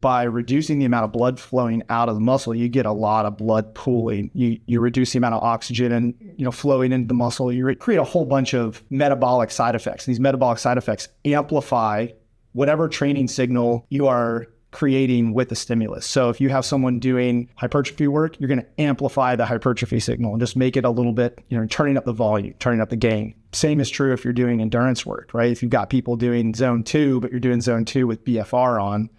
by reducing the amount of blood flowing out of the muscle, you get a lot of blood pooling. You reduce the amount of oxygen and flowing into the muscle. You create a whole bunch of metabolic side effects. These metabolic side effects amplify whatever training signal you are creating with the stimulus. So if you have someone doing hypertrophy work, you're going to amplify the hypertrophy signal and just make it a little bit, turning up the volume, turning up the gain. Same is true if you're doing endurance work, right? If you've got people doing zone 2, but you're doing zone 2 with BFR on,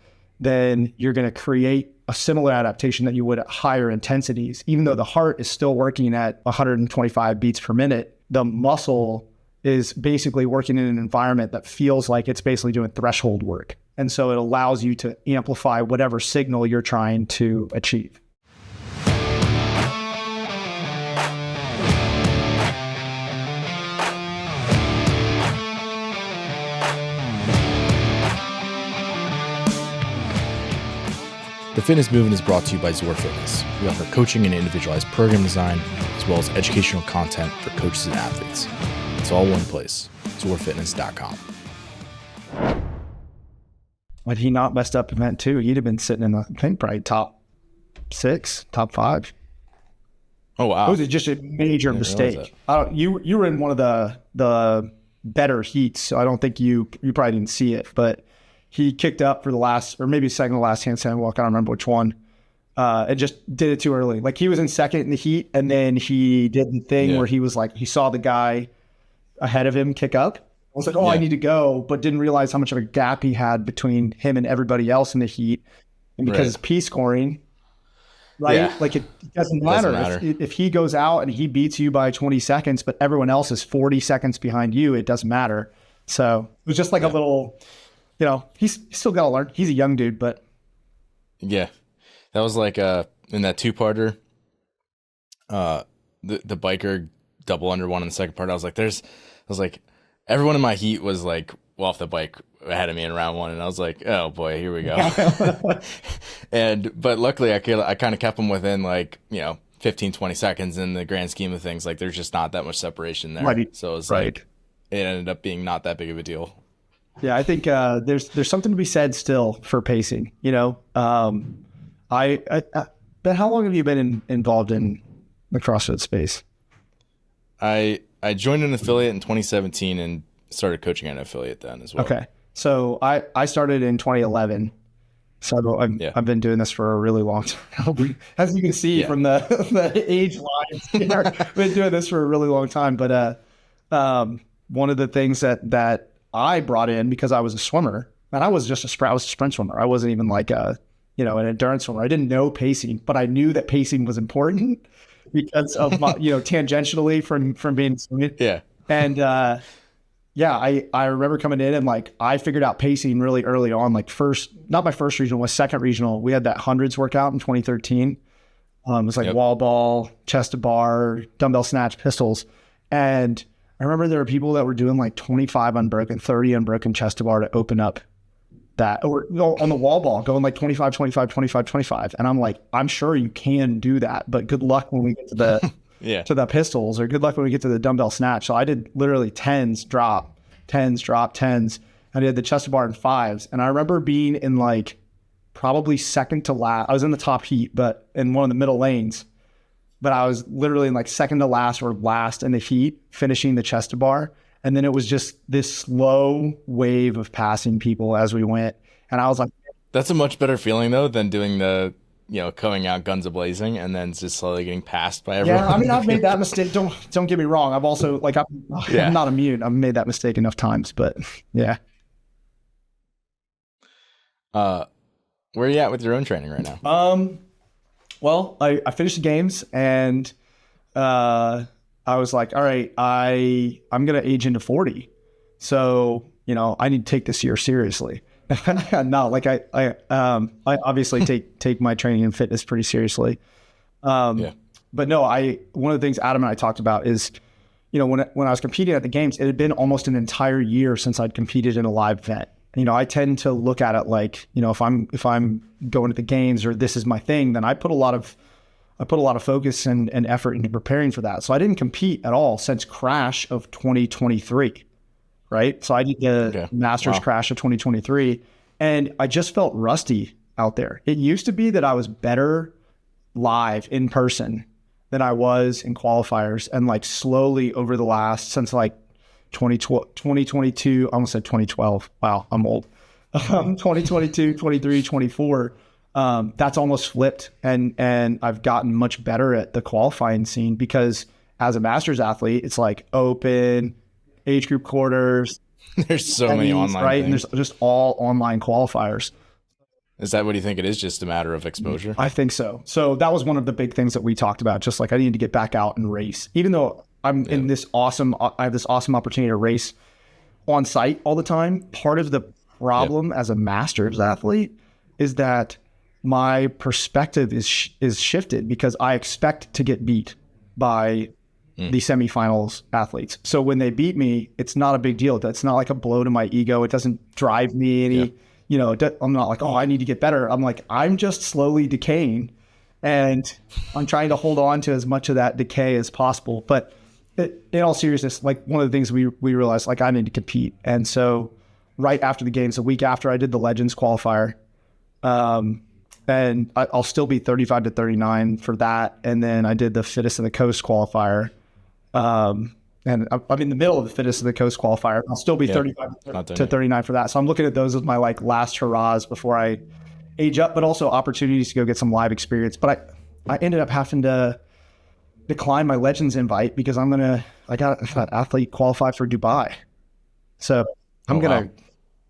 then you're going to create a similar adaptation that you would at higher intensities. Even though the heart is still working at 125 beats per minute, the muscle is basically working in an environment that feels like it's basically doing threshold work. And so it allows you to amplify whatever signal you're trying to achieve. The Fitness Movement is brought to you by Zor Fitness. We offer coaching and individualized program design, as well as educational content for coaches and athletes. It's all one place, zorfitness.com. Had he not messed up event 2, he'd have been sitting in the, I think, probably top 6, top 5. Oh, wow. It was just a major mistake. You were in one of the better heats, so I don't think you probably didn't see it, but he kicked up for the last, or maybe second to last handstand walk, I don't remember which one, and just did it too early. Like he was in second in the heat, and then he did the thing where he was like, he saw the guy ahead of him kick up. I was like, I need to go, but didn't realize how much of a gap he had between him and everybody else in the heat. And because it's P scoring, right? Yeah. Like it doesn't matter. If he goes out and he beats you by 20 seconds, but everyone else is 40 seconds behind you, it doesn't matter. So it was just like a little, he's still got to learn. He's a young dude, but. Yeah. That was like in that 2-parter, the biker double under one in the second part. I was like, everyone in my heat was like off the bike ahead of me in round 1, and I was like, oh boy, here we go. But luckily I kind of kept them within 15, 20 seconds in the grand scheme of things. Like there's just not that much separation there. Right. So it was like, it ended up being not that big of a deal. Yeah, I think there's something to be said still for pacing. Ben, how long have you been involved in the CrossFit space? I joined an affiliate in 2017 and started coaching at an affiliate then as well. Okay. So I started in 2011. So I've been doing this for a really long time. As you can see from the age lines, I've been doing this for a really long time. But one of the things that I brought in, because I was a swimmer, and I was just a sprint swimmer. I wasn't even like an endurance swimmer. I didn't know pacing, but I knew that pacing was important because of my, tangentially from being swimming. Yeah. And I remember coming in and I figured out pacing really early on. Not my first regional, my second regional. We had that hundreds workout in 2013. It was wall ball, chest to bar, dumbbell snatch, pistols. And I remember there were people that were doing 25 unbroken, 30 unbroken chest to bar to open up that, or on the wall ball going 25, 25, 25, 25. And I'm like, I'm sure you can do that, but good luck when we get to the to the pistols, or good luck when we get to the dumbbell snatch. So I did literally 10s, drop, 10s. I did the chest to bar in 5s. And I remember being in probably second to last. I was in the top heat, but in one of the middle lanes, but I was literally in second to last or last in the heat, finishing the chest to bar. And then it was just this slow wave of passing people as we went. And I was like, that's a much better feeling though than doing the, coming out guns a-blazing and then just slowly getting passed by everyone. Yeah, I mean, I've made that mistake. Don't get me wrong. I've also I'm not immune. I've made that mistake enough times, but yeah. Where are you at with your own training right now? Well, I finished the games and I was like, all right, I'm going to age into 40. So, I need to take this year seriously. No, I obviously take my training and fitness pretty seriously. But no, one of the things Adam and I talked about is, when I was competing at the games, it had been almost an entire year since I'd competed in a live event. I tend to look at it like, if I'm going to the games or this is my thing, then I put a lot of focus and effort into preparing for that. So I didn't compete at all since Crash of 2023, right? So I did the Masters Crash of 2023, and I just felt rusty out there. It used to be that I was better live in person than I was in qualifiers. And like slowly over the last, since like 2022, I almost said 2012. Wow, I'm old. 2022, 23, 24. That's almost flipped. And I've gotten much better at the qualifying scene because as a masters athlete, it's like open, age group quarters. There's so many online right? things. And there's just all online qualifiers. Is that what you think it is? Just a matter of exposure? I think so. So that was one of the big things that we talked about. Just like I need to get back out and race, even though I'm in this awesome, I have this awesome opportunity to race on site all the time. Part of the problem as a masters athlete is that my perspective is shifted because I expect to get beat by the semifinals athletes. So when they beat me, it's not a big deal. That's not like a blow to my ego. It doesn't drive me any, you know, I'm not like, oh, I need to get better. I'm like, I'm just slowly decaying and I'm trying to hold on to as much of that decay as possible. But in all seriousness, like one of the things we realized, like I need to compete. And so right after the games, a week after I did the Legends qualifier, and I'll still be 35 to 39 for that. And then I did the Fittest of the Coast qualifier. And I'm in the middle of the Fittest of the Coast qualifier. I'll still be 35 to 39 for that. So I'm looking at those as my like last hurrahs before I age up, but also opportunities to go get some live experience. But I ended up having to decline my Legends invite because I got an athlete qualify for Dubai. So I'm going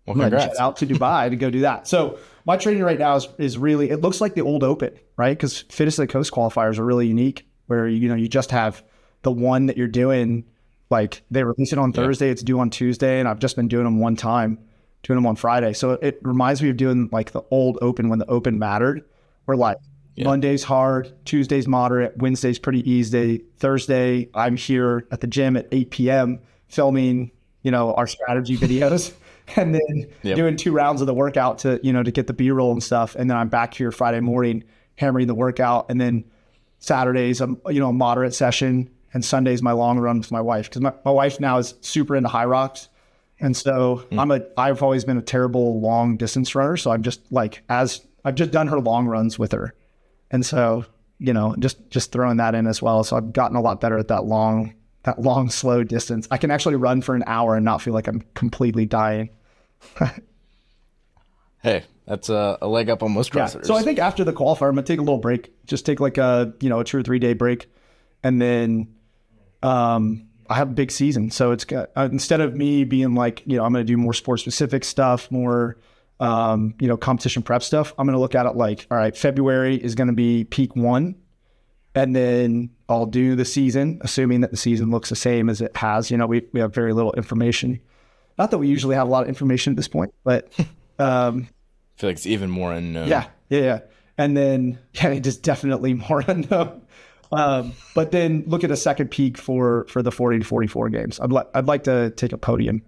to jet out to Dubai to go do that. So my training right now is really, it looks like the old Open, right? Because Fittest of the Coast qualifiers are really unique where, you know, you just have the one that you're doing, like they release it on Thursday, it's due on Tuesday. And I've just been doing them one time, doing them on Friday. So it reminds me of doing like the old Open when the Open mattered. Where like Monday's hard, Tuesday's moderate, Wednesday's pretty easy. Thursday, I'm here at the gym at 8 p.m. filming, you know, our strategy videos. And then doing 2 rounds of the workout to get the B-roll and stuff. And then I'm back here Friday morning hammering the workout. And then Saturdays, a moderate session. And Sunday's my long run with my wife. Because my wife now is super into high rocks. And so I've always been a terrible long distance runner. So I'm just like, I've just done her long runs with her. And so, just throwing that in as well. So I've gotten a lot better at that long, slow distance. I can actually run for an hour and not feel like I'm completely dying. Hey, that's a leg up on most CrossFitters. Yeah. So I think after the qualifier, I'm going to take a little break, just take like a 2 or 3 day break. And then I have a big season. So it's got, instead of me being like, I'm going to do more sport specific stuff, more, competition prep stuff, I'm going to look at it like, all right, February is going to be peak 1. And then I'll do the season, assuming that the season looks the same as it has. We have very little information. Not that we usually have a lot of information at this point, but I feel like it's even more unknown. Yeah. And then it is definitely more unknown. But then look at a second peak for the 40 to 44 games. I'd like to take a podium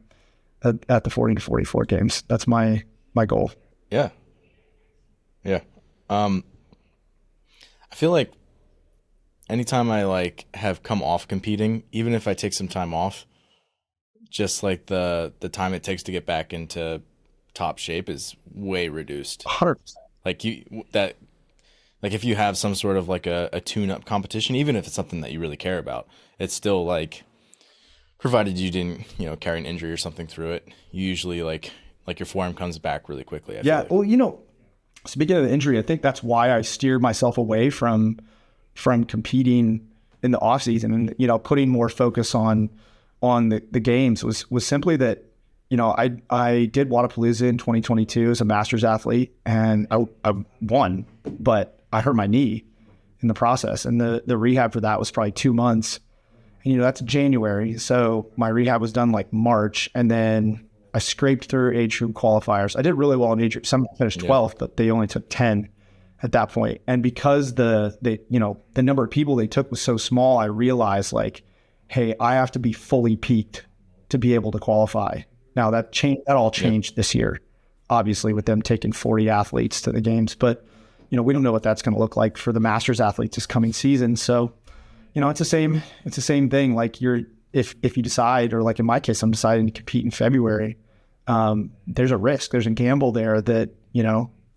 at the 40 to 44 games. That's my goal. Yeah. I feel like anytime I have come off competing, even if I take some time off, just like the time it takes to get back into top shape is way reduced. 100%. If you have some sort of like a tune-up competition, even if it's something that you really care about, it's still like, provided you didn't, carry an injury or something through it, you usually like your forearm comes back really quickly. I feel like. Well, speaking of the injury, I think that's why I steered myself away from competing in the off season and, putting more focus on the games was simply that, I did Wodapalooza in 2022 as a masters athlete and I won, but I hurt my knee in the process. And the rehab for that was probably 2 months. And, that's January. So my rehab was done like March. And then I scraped through age group qualifiers. I did really well in age group. Some finished 12th, but they only took 10 at that point. And because the number of people they took was so small, I realized like, hey, I have to be fully peaked to be able to qualify. Now that all changed this year, obviously with them taking 40 athletes to the games, but we don't know what that's going to look like for the masters athletes this coming season. So, it's the same thing. Like if you decide, or like in my case, I'm deciding to compete in February, there's a risk, there's a gamble there that,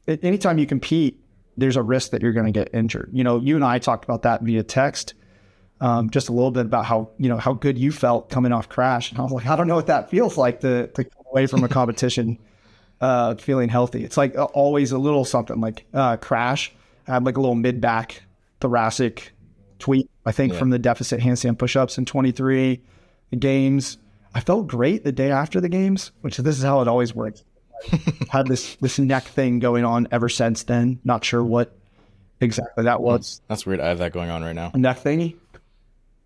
anytime you compete, there's a risk that you're going to get injured. You know, you and I talked about that via text, just a little bit about how, you know, how good you felt coming off crash. And I was like, I don't know what that feels like to come away from a competition, feeling healthy. It's like always a little something like, crash. I had like a little mid-back thoracic tweak, I think, from the deficit handstand push-ups in 23, the games. I felt great the day after the games, which this is how it always works. Had this neck thing going on ever since then. Not sure what exactly that was. That's weird. I have that going on right now. A neck thingy?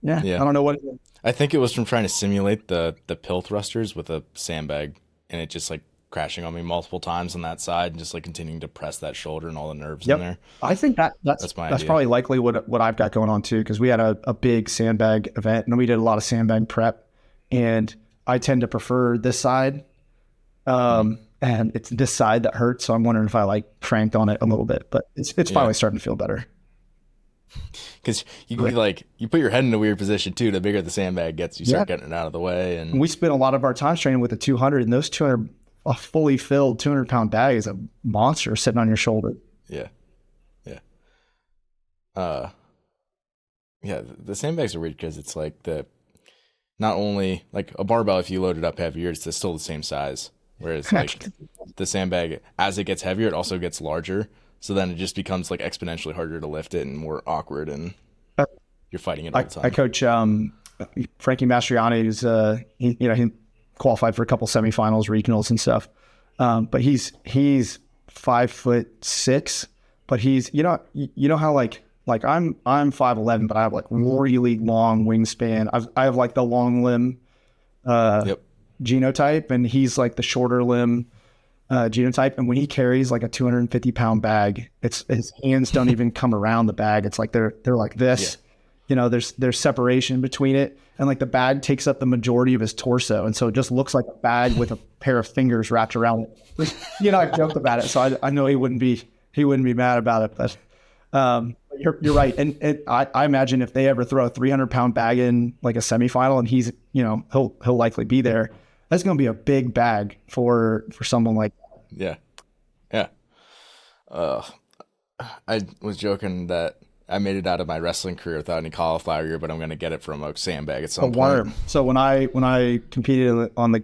Yeah. I don't know what it is. I think it was from trying to simulate the pill thrusters with a sandbag, and it just like crashing on me multiple times on that side and just like continuing to press that shoulder and all the nerves in there. I think that's probably likely what I've got going on too, because we had a big sandbag event and we did a lot of sandbag prep, and I tend to prefer this side. And it's this side that hurts. So I'm wondering if I like cranked on it a little bit, but it's finally starting to feel better. Because you put your head in a weird position too. The bigger the sandbag gets, you start getting it out of the way. And we spent a lot of our time training with the 200, and those 200, a fully filled 200-pound bag is a monster sitting on your shoulder. Yeah. The sandbags are weird because it's like not only like a barbell, if you load it up heavier, it's still the same size. Whereas like the sandbag, as it gets heavier, it also gets larger. So then it just becomes like exponentially harder to lift it and more awkward, and you're fighting it all the time. I coach Frankie Mastriani, who's he qualified for a couple semifinals, regionals and stuff. But he's 5'6", but he's you know how like I'm 5'11", but I have like really long wingspan. I have like the long limb genotype, and he's like the shorter limb genotype. And when he carries like a 250-pound bag, his hands don't even come around the bag. It's like they're like this. You know, there's separation between it, and like the bag takes up the majority of his torso, and so it just looks like a bag with a pair of fingers wrapped around it. You know, I joked about it, so I know he wouldn't be mad about it, but you're right. And I imagine if they ever throw a 300-pound bag in like a semifinal, and he's, you know, he'll likely be there, that's going to be a big bag for someone like that. Yeah. I was joking that I made it out of my wrestling career without any cauliflower ear, but I'm going to get it from a sandbag at some point. Worm. So when I competed on the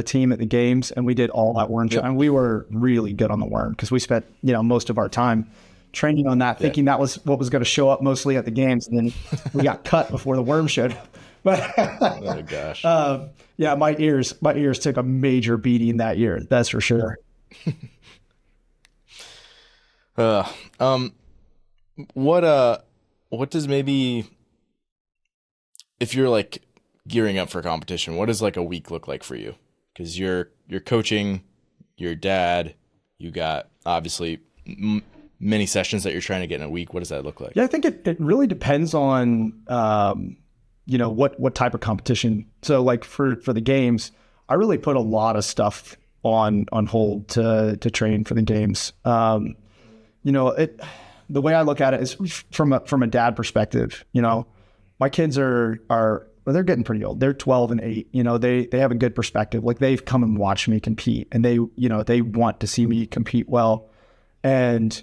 team at the games, and we did all that worm training, we were really good on the worm because we spent, you know, most of our time training on that, thinking that was what was going to show up mostly at the games, and then we got cut before the worm showed up. But oh gosh. My ears took a major beating that year. That's for sure. What does maybe, if you're like gearing up for a competition, what does like a week look like for you? Because you're coaching, your dad, you got obviously many sessions that you're trying to get in a week. What does that look like? Yeah, I think it really depends on what type of competition. So like for the games, I really put a lot of stuff on hold to train for the games. The way I look at it is from a dad perspective. You know, my kids are they're getting pretty old. They're 12 and 8. You know, they have a good perspective. Like they've come and watched me compete, and they want to see me compete well. And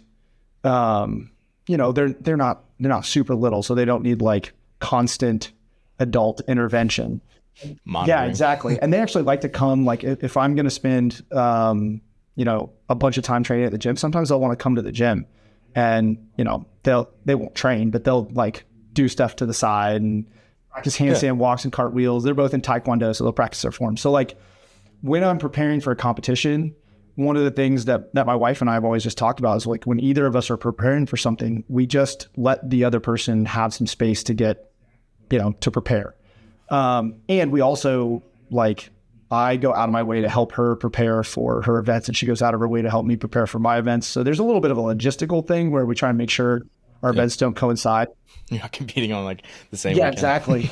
they're not super little, so they don't need like constant adult intervention. Monitoring. Yeah, exactly. And they actually like to come, like if I'm going to spend a bunch of time training at the gym, sometimes they'll want to come to the gym. And, you know, they won't train, but they'll like do stuff to the side and practice handstand walks and cartwheels. They're both in Taekwondo, so they'll practice their form. So like when I'm preparing for a competition, one of the things that my wife and I have always just talked about is like when either of us are preparing for something, we just let the other person have some space to get, to prepare. And we also I go out of my way to help her prepare for her events, and she goes out of her way to help me prepare for my events. So there's a little bit of a logistical thing where we try and make sure our events don't coincide. You're not competing on like the same weekend. Yeah, exactly.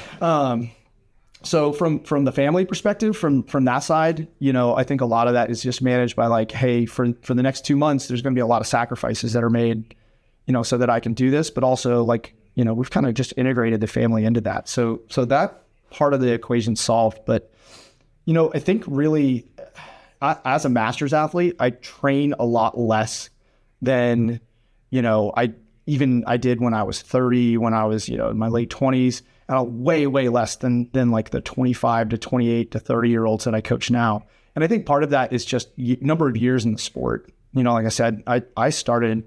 So from the family perspective, from that side, I think a lot of that is just managed by like, hey, for the next 2 months, there's going to be a lot of sacrifices that are made, so that I can do this. But also we've kind of just integrated the family into that. So that part of the equation solved. But I think really, as a master's athlete, I train a lot less than, I did when I was 30, when I was, in my late 20s, and way, way less than like the 25 to 28 to 30-year-olds that I coach now. And I think part of that is just number of years in the sport. Like I said, I started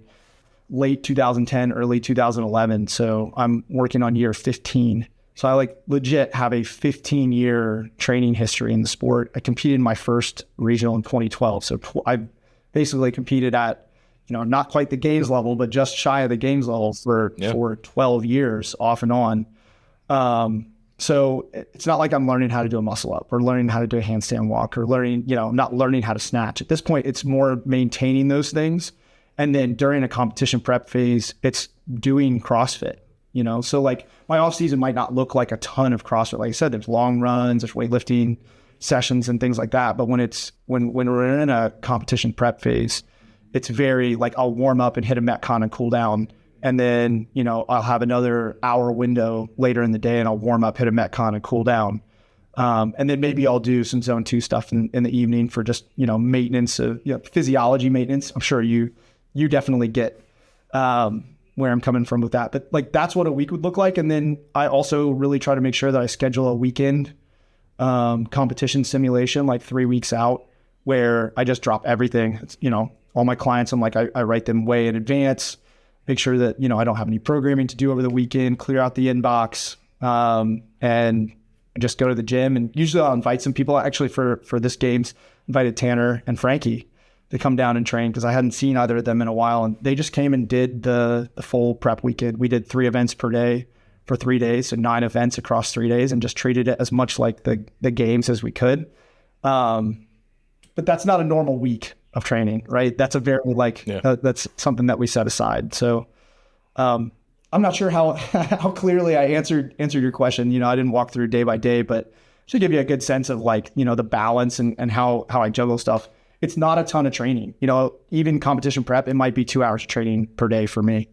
late 2010, early 2011. So I'm working on year 15. So I legit have a 15-year training history in the sport. I competed in my first regional in 2012. So I basically competed at, not quite the games level, but just shy of the games level for 12 years off and on. So it's not like I'm learning how to do a muscle up or learning how to do a handstand walk or not learning how to snatch. At this point, it's more maintaining those things. And then during a competition prep phase, it's doing CrossFit, So my off season might not look like a ton of CrossFit. Like I said, there's long runs, there's weightlifting sessions and things like that. But when we're in a competition prep phase, it's very I'll warm up and hit a Metcon and cool down. And then, I'll have another hour window later in the day and I'll warm up, hit a Metcon and cool down. And then maybe I'll do some zone 2 stuff in the evening for just, maintenance of, physiology maintenance. I'm sure you definitely get where I'm coming from with that. But that's what a week would look like. And then I also really try to make sure that I schedule a weekend competition simulation 3 weeks out where I just drop everything. It's, all my clients, I write them way in advance. Make sure that, I don't have any programming to do over the weekend, clear out the inbox, and just go to the gym. And usually I'll invite some people. Actually, for this games, invited Tanner and Frankie to come down and train because I hadn't seen either of them in a while. And they just came and did the full prep weekend. We did 3 events per day for 3 days, so 9 events across 3 days, and just treated it as much like the games as we could. But that's not a normal week of training, right? That's a very that's something that we set aside. So I'm not sure how clearly I answered your question. I didn't walk through day by day, but should give you a good sense of the balance and how I juggle stuff. It's not a ton of training. Even competition prep, it might be 2 hours of training per day for me.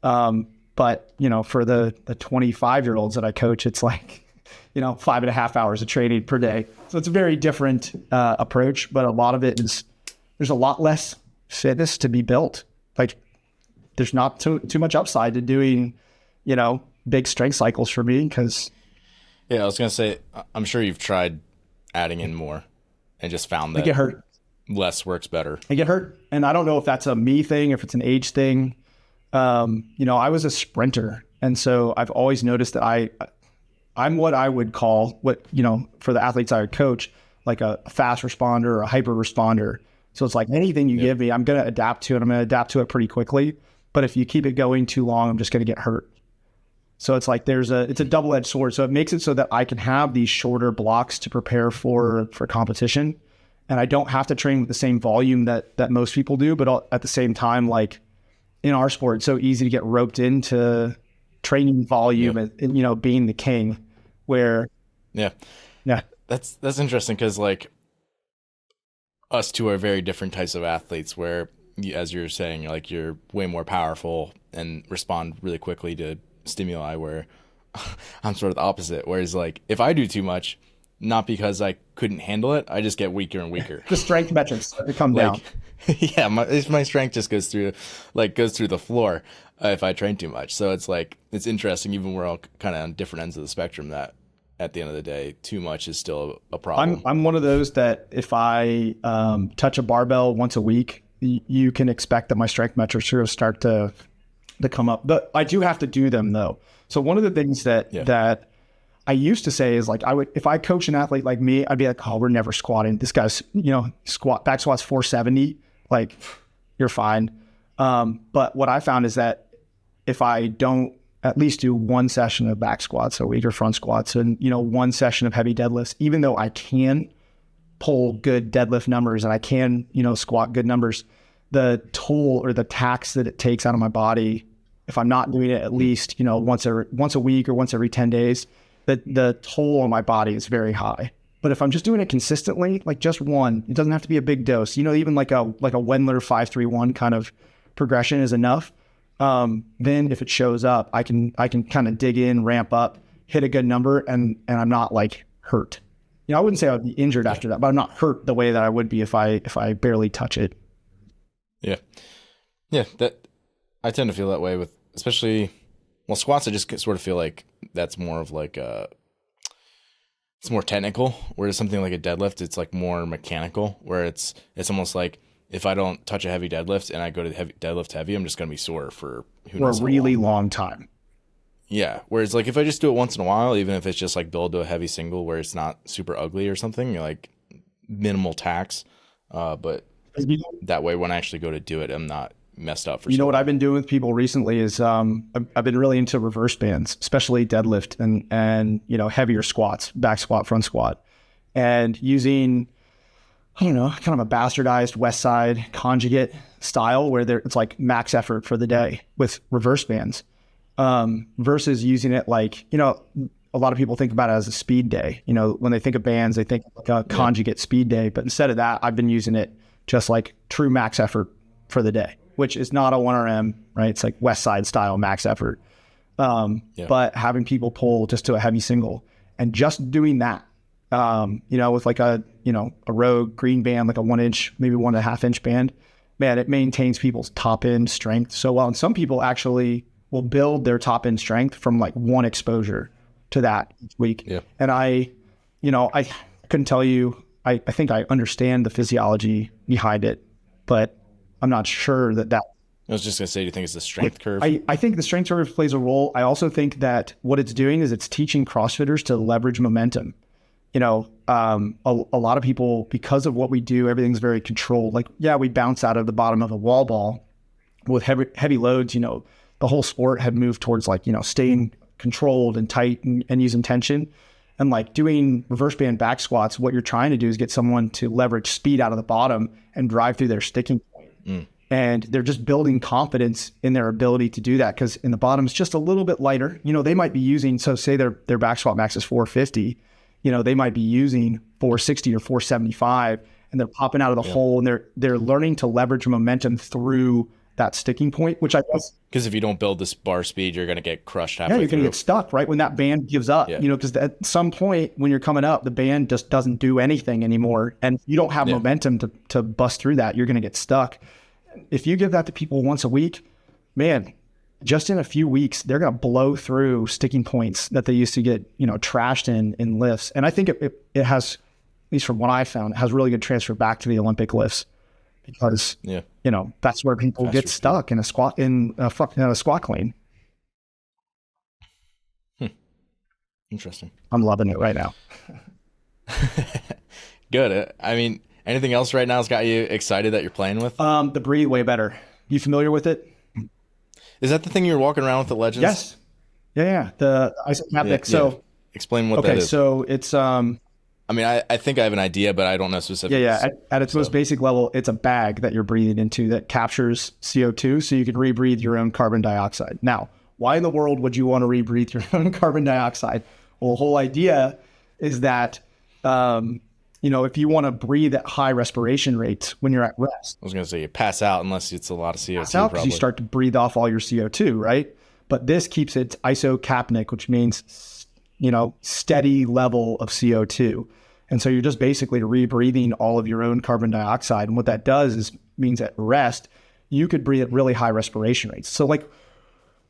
But for the 25-year-olds that I coach, it's 5.5 hours of training per day. So it's a very different approach, but a lot of it is, there's a lot less fitness to be built. There's not too much upside to doing, big strength cycles for me because. Yeah, I was going to say, I'm sure you've tried adding in more and just found that I get hurt. Less works better. I get hurt. And I don't know if that's a me thing, if it's an age thing. I was a sprinter. And so I've always noticed that I'm what I would call for the athletes I would coach, a fast responder or a hyper responder. So it's anything you give me, I'm going to adapt to it. I'm going to adapt to it pretty quickly. But if you keep it going too long, I'm just going to get hurt. So it's it's a double-edged sword. So it makes it so that I can have these shorter blocks to prepare for competition. And I don't have to train with the same volume that most people do. But at the same time, in our sport, it's so easy to get roped into training volume and being the king where. Yeah. That's interesting because us two are very different types of athletes where, as you're saying, you're way more powerful and respond really quickly to stimuli, where I'm sort of the opposite. Whereas if I do too much, not because I couldn't handle it, I just get weaker and weaker. The strength metrics come down. Yeah, my strength just goes through the floor if I train too much. So it's interesting, even we're all kind of on different ends of the spectrum, that at the end of the day, too much is still a problem. I'm one of those that if I touch a barbell once a week, you can expect that my strength metrics are going to start to come up. But I do have to do them though. So one of the things that I used to say is if I coach an athlete like me, I'd be oh, we're never squatting. This guy's, back squats 470, you're fine. But what I found is that if I don't at least do one session of back squats a week or front squats and, one session of heavy deadlifts, even though I can pull good deadlift numbers and I can, squat good numbers, the toll or the tax that it takes out of my body, if I'm not doing it at least, once a week or once every 10 days, the toll on my body is very high. But if I'm just doing it consistently, just one, it doesn't have to be a big dose, even like a Wendler 5-3-1 kind of progression is enough. Then if it shows up, I can kind of dig in, ramp up, hit a good number, and I'm not hurt. I wouldn't say I would be injured after that, but I'm not hurt the way that I would be if I barely touch it. Yeah. Yeah, that I tend to feel that way with, especially, well, squats. I just sort of feel like that's more of like it's more technical. Whereas something like a deadlift, it's like more mechanical. Where it's almost like if I don't touch a heavy deadlift and I go to deadlift heavy, I'm just gonna be sore for who knows a how really long. long time. Yeah. Whereas like if I just do it once in a while, even if it's just like build to a heavy single where it's not super ugly or something, you're like minimal tax. But that way when I actually go to do it, I'm not messed up for You know so what long. I've been doing with people recently is I've been really into reverse bands, especially deadlift and heavier squats, back squat, front squat, and using, I don't know, kind of a bastardized West Side conjugate style where it's like max effort for the day with reverse bands, versus using it like, a lot of people think about it as a speed day. When they think of bands, they think like a conjugate speed day, but instead of that, I've been using it just like true max effort for the day, which is not a 1RM, right? It's like West Side style max effort. But having people pull just to a heavy single and just doing that, with like a Rogue green band, like a 1 inch, maybe 1.5 inch band, man, it maintains people's top end strength so well. And some people actually will build their top end strength from like one exposure to that each week. Yeah. And I couldn't tell you, I think I understand the physiology behind it, but I'm not sure that I was just gonna say, do you think it's the strength curve? I think the strength curve plays a role. I also think that what it's doing is it's teaching CrossFitters to leverage momentum. A lot of people, because of what we do, everything's very controlled. Like, we bounce out of the bottom of a wall ball with heavy loads. The whole sport had moved towards like, staying controlled and tight and using tension. And like doing reverse band back squats, what you're trying to do is get someone to leverage speed out of the bottom and drive through their sticking point. And they're just building confidence in their ability to do that, because in the bottom it's just a little bit lighter. They might be using, so say their back squat max is 450, they might be using 460 or 475, and they're popping out of the hole, and they're learning to leverage momentum through that sticking point, which I guess, because if you don't build this bar speed, you're going to get crushed halfway you're going through. to get stuck right when that band gives up, because at some point when you're coming up, the band just doesn't do anything anymore. And you don't have momentum to bust through that. You're going to get stuck. If you give that to people once a week, man, just in a few weeks, they're going to blow through sticking points that they used to get, trashed in lifts. And I think it has, at least from what I found, it has really good transfer back to the Olympic lifts, because, that's where people get stuck in a squat clean. Interesting. I'm loving it right now. Good. I mean, anything else right now has got you excited that you're playing with? The Breathe way better. You familiar with it? Is that the thing you're walking around with the Legends? Yes. Yeah. The isocapnic. So explain what that is. So it's I mean, I think I have an idea, but I don't know specifically. Yeah. At its most basic level, it's a bag that you're breathing into that captures CO2 so you can rebreathe your own carbon dioxide. Now, why in the world would you want to rebreathe your own carbon dioxide? Well, the whole idea is that, if you want to breathe at high respiration rates when you're at rest. I was going to say you pass out unless it's a lot of CO2. Pass out because you start to breathe off all your CO2, right? But this keeps it isocapnic, which means, steady level of CO2. And so you're just basically rebreathing all of your own carbon dioxide. And what that does means at rest, you could breathe at really high respiration rates. So like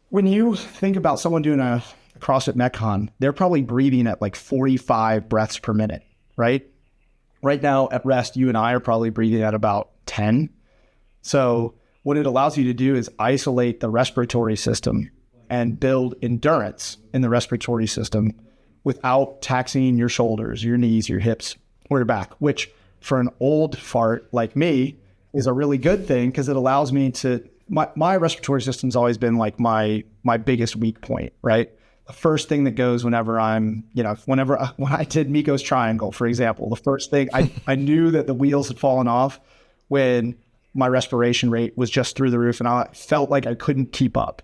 when you think about someone doing a CrossFit Metcon, they're probably breathing at like 45 breaths per minute, right? Right now at rest, you and I are probably breathing at about 10. So what it allows you to do is isolate the respiratory system and build endurance in the respiratory system without taxing your shoulders, your knees, your hips, or your back, which for an old fart like me is a really good thing, because it allows me to, my respiratory system's always been like my biggest weak point, right? The first thing that goes whenever when I did Miko's triangle, for example, the first thing I knew that the wheels had fallen off when my respiration rate was just through the roof and I felt like I couldn't keep up.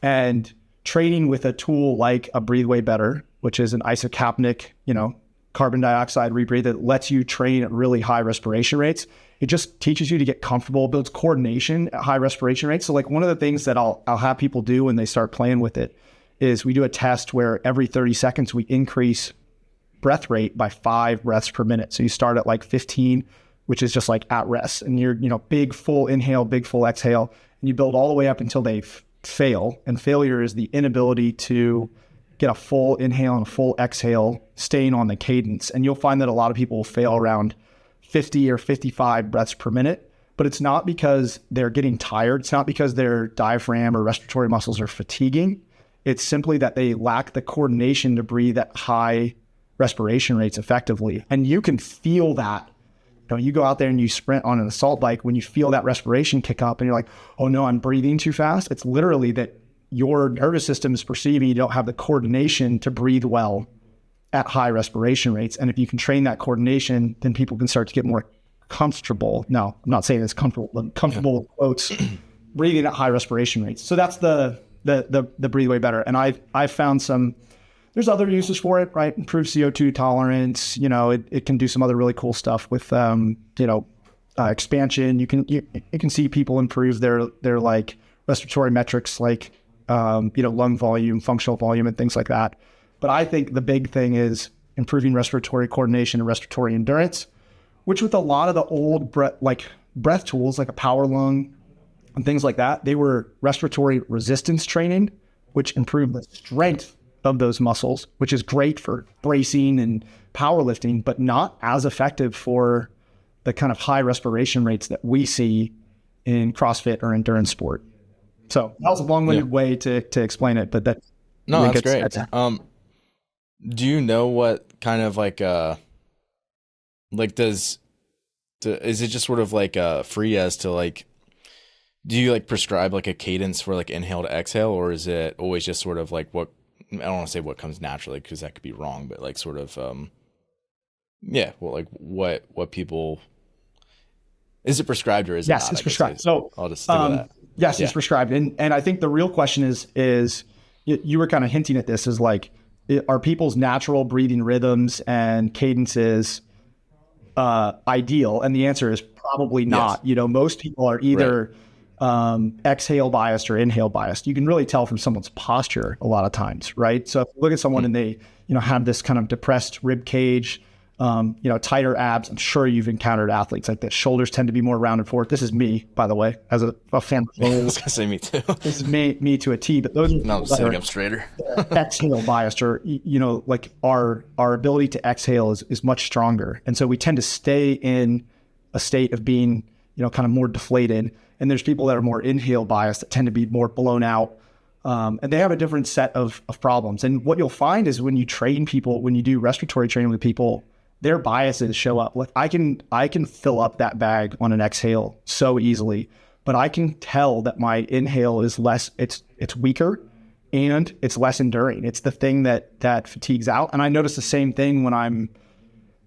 And training with a tool like a Breathe Way Better, which is an isocapnic, carbon dioxide rebreathe that lets you train at really high respiration rates. It just teaches you to get comfortable, builds coordination at high respiration rates. So like one of the things that I'll have people do when they start playing with it is we do a test where every 30 seconds we increase breath rate by 5 breaths per minute. So you start at like 15, which is just like at rest, and you're, big full inhale, big full exhale. and you build all the way up until they fail. And failure is the inability to get a full inhale and a full exhale, staying on the cadence. And you'll find that a lot of people will fail around 50 or 55 breaths per minute, but it's not because they're getting tired. It's not because their diaphragm or respiratory muscles are fatiguing. It's simply that they lack the coordination to breathe at high respiration rates effectively. And you can feel that. You go out there and you sprint on an assault bike, when you feel that respiration kick up and you're like, oh no, I'm breathing too fast. It's literally that your nervous system is perceiving you don't have the coordination to breathe well at high respiration rates. And if you can train that coordination, then people can start to get more comfortable. No, I'm not saying it's comfortable, but comfortable quotes, breathing at high respiration rates. So that's the breathe way better. And I've found there's other uses for it, right? Improve CO2 tolerance. It can do some other really cool stuff with, expansion. You can see people improve their like respiratory metrics, like, lung volume, functional volume, and things like that. But I think the big thing is improving respiratory coordination and respiratory endurance, which with a lot of the old breath tools, like a power lung and things like that, they were respiratory resistance training, which improved the strength of those muscles, which is great for bracing and powerlifting, but not as effective for the kind of high respiration rates that we see in CrossFit or endurance sport. So that was a long-winded way to explain it, but that's great. Do you know what kind of is it just sort of like free as to like, do you like prescribe like a cadence for like inhale to exhale, or is it always just sort of like what, I don't want to say what comes naturally because that could be wrong, but like sort of, what people, is it prescribed or is it not? Yes, it's prescribed. So I'll just stick with that. Yes, it's prescribed. And I think the real question is you were kind of hinting at this, is like, are people's natural breathing rhythms and cadences ideal? And the answer is probably not. Yes. Most people are either exhale biased or inhale biased. You can really tell from someone's posture a lot of times, right? So if you look at someone and they, have this kind of depressed rib cage, tighter abs. I'm sure you've encountered athletes like this. Shoulders tend to be more rounded forward. This is me, by the way, as a fan. I was gonna say me too. This is me to a T. But those no, sitting up straighter. Exhale biased, or like our ability to exhale is much stronger, and so we tend to stay in a state of being kind of more deflated. And there's people that are more inhale biased that tend to be more blown out. And they have a different set of problems. And what you'll find is when you train people, when you do respiratory training with people, their biases show up. Like I can fill up that bag on an exhale so easily, but I can tell that my inhale is less, it's weaker and it's less enduring. It's the thing that fatigues out. And I notice the same thing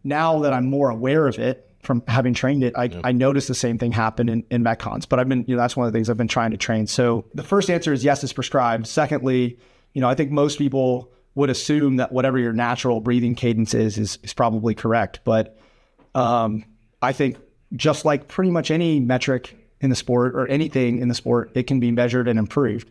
now that I'm more aware of it from having trained it, I noticed the same thing happen in Metcons, but I've been, that's one of the things I've been trying to train. So the first answer is yes, it's prescribed. Secondly, I think most people would assume that whatever your natural breathing cadence is probably correct. But I think just like pretty much any metric in the sport or anything in the sport, it can be measured and improved.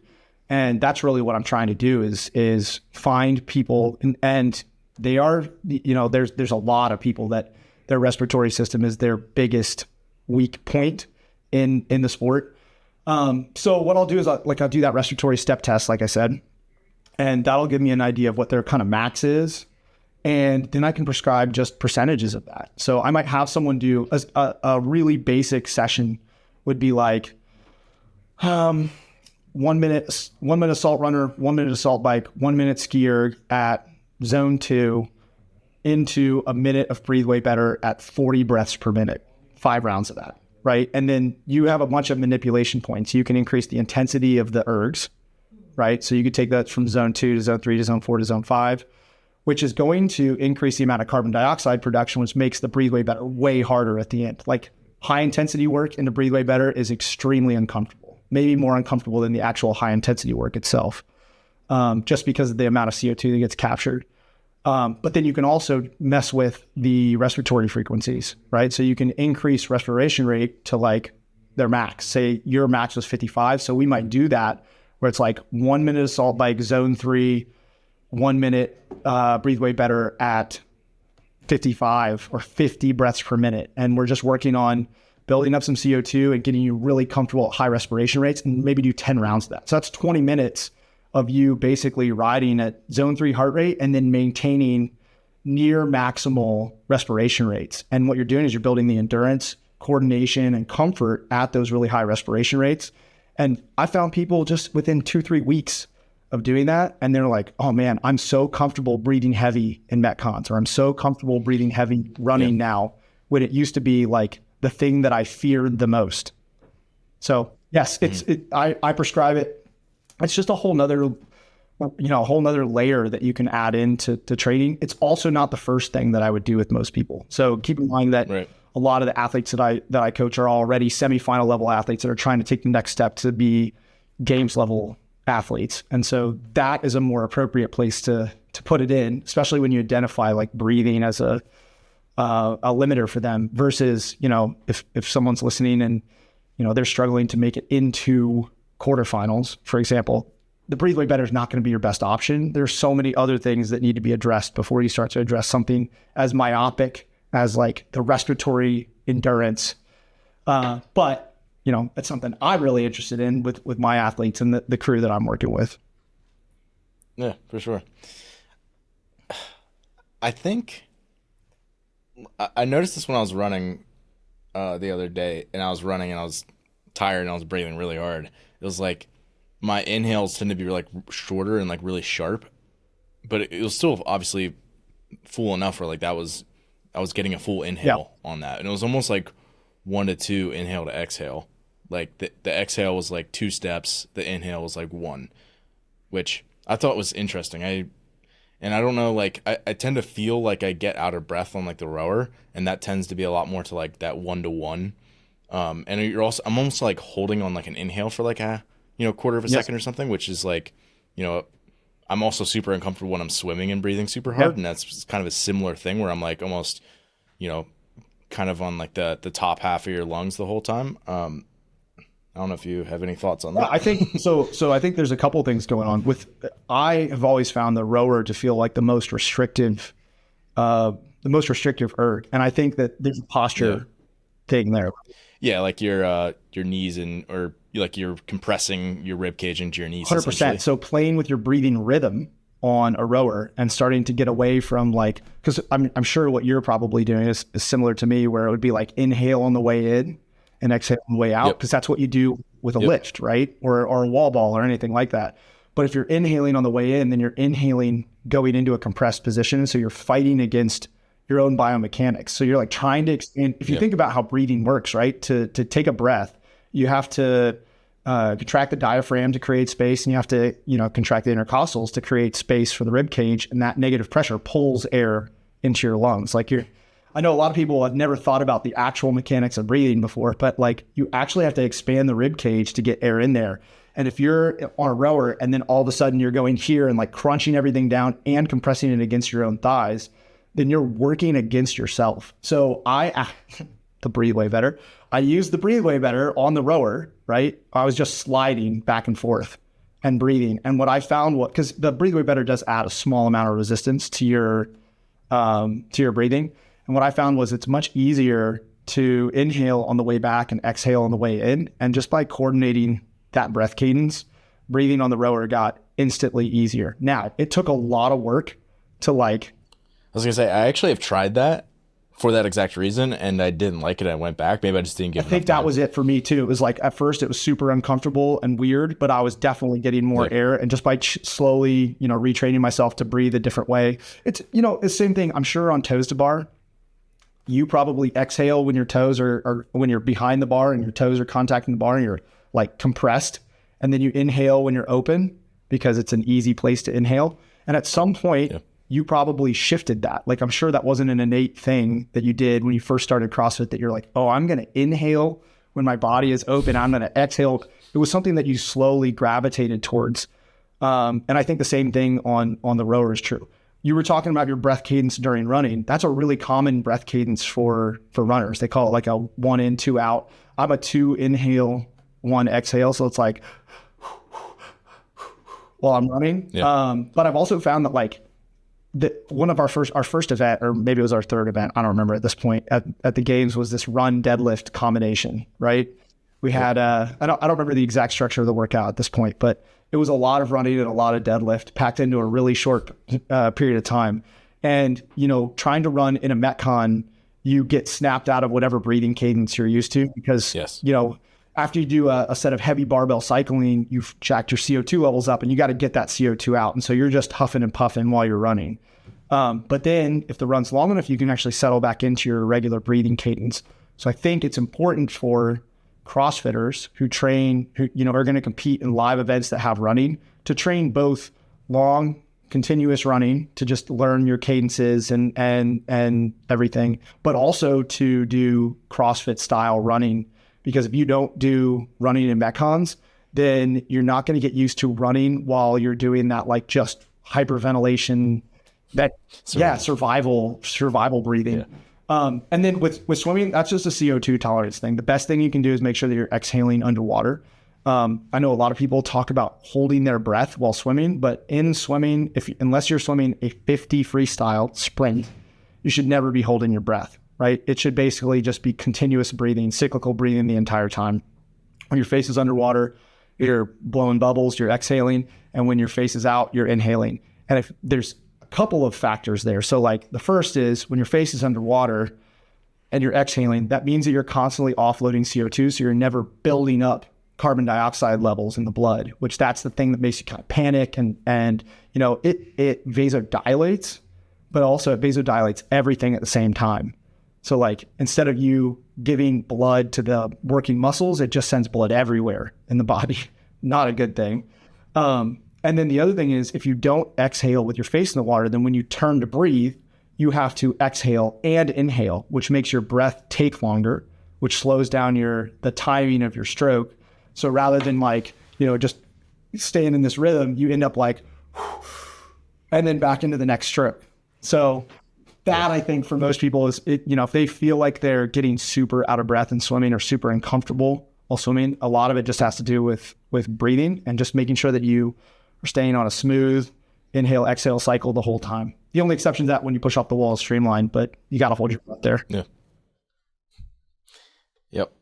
And that's really what I'm trying to do is find people and they are, there's a lot of people that their respiratory system is their biggest weak point in the sport. So what I'll do is I'll do that respiratory step test, like I said, and that'll give me an idea of what their kind of max is. And then I can prescribe just percentages of that. So I might have someone do a really basic session would be like 1 minute assault runner, 1 minute assault bike, 1 minute skier at zone 2 into a minute of breathe way better at 40 breaths per minute, 5 rounds of that, right? And then you have a bunch of manipulation points. You can increase the intensity of the ergs, right? So you could take that from zone 2 to zone 3 to zone 4 to zone 5, which is going to increase the amount of carbon dioxide production, which makes the breathe way better way harder at the end. Like high intensity work in the breathe way better is extremely uncomfortable, maybe more uncomfortable than the actual high intensity work itself, just because of the amount of CO2 that gets captured. But then you can also mess with the respiratory frequencies, right? So you can increase respiration rate to like their max. Say your max was 55. So we might do that where it's like 1 minute assault bike, zone 3, 1 minute breathe way better at 55 or 50 breaths per minute. And we're just working on building up some CO2 and getting you really comfortable at high respiration rates, and maybe do 10 rounds of that. So that's 20 minutes of you basically riding at zone 3 heart rate and then maintaining near maximal respiration rates. And what you're doing is you're building the endurance, coordination, and comfort at those really high respiration rates. And I found people just within 2-3 weeks of doing that, and they're like, oh man, I'm so comfortable breathing heavy in Metcons, or I'm so comfortable breathing heavy running now, when it used to be like the thing that I feared the most. So yes, I prescribe it. It's just a whole nother, layer that you can add into training. It's also not the first thing that I would do with most people. So keep in mind that a lot of the athletes that I coach are already semifinal level athletes that are trying to take the next step to be games level athletes. And so that is a more appropriate place to put it in, especially when you identify like breathing as a limiter for them versus, if someone's listening and, they're struggling to make it into quarterfinals, for example, the breathe way better is not going to be your best option. There's so many other things that need to be addressed before you start to address something as myopic as like the respiratory endurance. But it's something I'm really interested in with my athletes and the crew that I'm working with. Yeah, for sure. I think I noticed this when I was running the other day, and I was running and I was tired and I was breathing really hard. It was like my inhales tend to be like shorter and like really sharp, but it was still obviously full enough where like I was getting a full inhale on that, and it was almost like 1 to 2 inhale to exhale. Like the exhale was like 2 steps, the inhale was like 1, which I thought was interesting. I don't know, like I tend to feel like I get out of breath on like the rower, and that tends to be a lot more to like that 1 to 1. And I'm almost like holding on like an inhale for like a quarter of a second or something, which is like, I'm also super uncomfortable when I'm swimming and breathing super hard, and that's kind of a similar thing where I'm like almost, kind of on like the top half of your lungs the whole time. I don't know if you have any thoughts on that. I think so. So I think there's a couple of things going on I have always found the rower to feel like the most restrictive erg. And I think that there's a posture thing there. Yeah. Like your knees or like you're compressing your rib cage into your knees. 100%. So playing with your breathing rhythm on a rower and starting to get away from because I'm sure what you're probably doing is similar to me, where it would be like inhale on the way in and exhale on the way out, because that's what you do with a lift, right? Or a wall ball or anything like that. But if you're inhaling on the way in, then you're inhaling going into a compressed position. So you're fighting against your own biomechanics. So you're like trying to expand. If you think about how breathing works, right? To take a breath, you have to contract the diaphragm to create space, and you have to, contract the intercostals to create space for the rib cage. And that negative pressure pulls air into your lungs. I know a lot of people have never thought about the actual mechanics of breathing before, but like you actually have to expand the rib cage to get air in there. And if you're on a rower and then all of a sudden you're going here and like crunching everything down and compressing it against your own thighs, then you're working against yourself. So the breathe way better. I used the breathe way better on the rower, right? I was just sliding back and forth and breathing. And what I found because the breathe way better does add a small amount of resistance to your breathing. And what I found was it's much easier to inhale on the way back and exhale on the way in. And just by coordinating that breath cadence, breathing on the rower got instantly easier. Now, it took a lot of work to I was going to say, I actually have tried that for that exact reason, and I didn't like it. I went back. Maybe I just didn't give it. I think that was it for me too. It was like at first it was super uncomfortable and weird, but I was definitely getting more air, and just by slowly, retraining myself to breathe a different way. It's, it's the same thing. I'm sure on toes to bar, you probably exhale when your toes are when you're behind the bar and your toes are contacting the bar and you're like compressed, and then you inhale when you're open because it's an easy place to inhale. And at some point, you probably shifted that. Like, I'm sure that wasn't an innate thing that you did when you first started CrossFit, that you're like, oh, I'm going to inhale when my body is open, I'm going to exhale. It was something that you slowly gravitated towards. And I think the same thing on the rower is true. You were talking about your breath cadence during running. That's a really common breath cadence for runners. They call it like a 1 in, 2 out. I'm a 2 inhale, 1 exhale. So it's like while I'm running. But I've also found that one of our first event, or maybe it was our third event, I don't remember at this point, at the games, was this run deadlift combination, right? We had I don't remember the exact structure of the workout at this point, but it was a lot of running and a lot of deadlift packed into a really short period of time. And, trying to run in a Metcon, you get snapped out of whatever breathing cadence you're used to, because, after you do a set of heavy barbell cycling, you've jacked your CO2 levels up and you got to get that CO2 out. And so you're just huffing and puffing while you're running. But then if the run's long enough, you can actually settle back into your regular breathing cadence. So I think it's important for CrossFitters who train, who are going to compete in live events that have running, to train both long, continuous running to just learn your cadences and everything, but also to do CrossFit style running. Because if you don't do running in Metcons, then you're not going to get used to running while you're doing that, like, just hyperventilation, survival breathing. Yeah. And then with swimming, that's just a CO2 tolerance thing. The best thing you can do is make sure that you're exhaling underwater. I know a lot of people talk about holding their breath while swimming, but in swimming, unless you're swimming a 50 freestyle sprint, you should never be holding your breath, right? It should basically just be continuous breathing, cyclical breathing the entire time. When your face is underwater, you're blowing bubbles, you're exhaling. And when your face is out, you're inhaling. And if there's a couple of factors there. So like the first is when your face is underwater and you're exhaling, that means that you're constantly offloading CO2. So you're never building up carbon dioxide levels in the blood, which that's the thing that makes you kind of panic. And it vasodilates, but also it vasodilates everything at the same time. So like, instead of you giving blood to the working muscles, it just sends blood everywhere in the body. Not a good thing. And then the other thing is, if you don't exhale with your face in the water, then when you turn to breathe, you have to exhale and inhale, which makes your breath take longer, which slows down the timing of your stroke. So rather than just staying in this rhythm, you end up and then back into the next stroke. So that, I think, for most people is, if they feel like they're getting super out of breath in swimming or super uncomfortable while swimming, a lot of it just has to do with breathing and just making sure that you are staying on a smooth inhale, exhale cycle the whole time. The only exception to that when you push off the wall is streamline, but you got to hold your breath there. Yeah. Yep.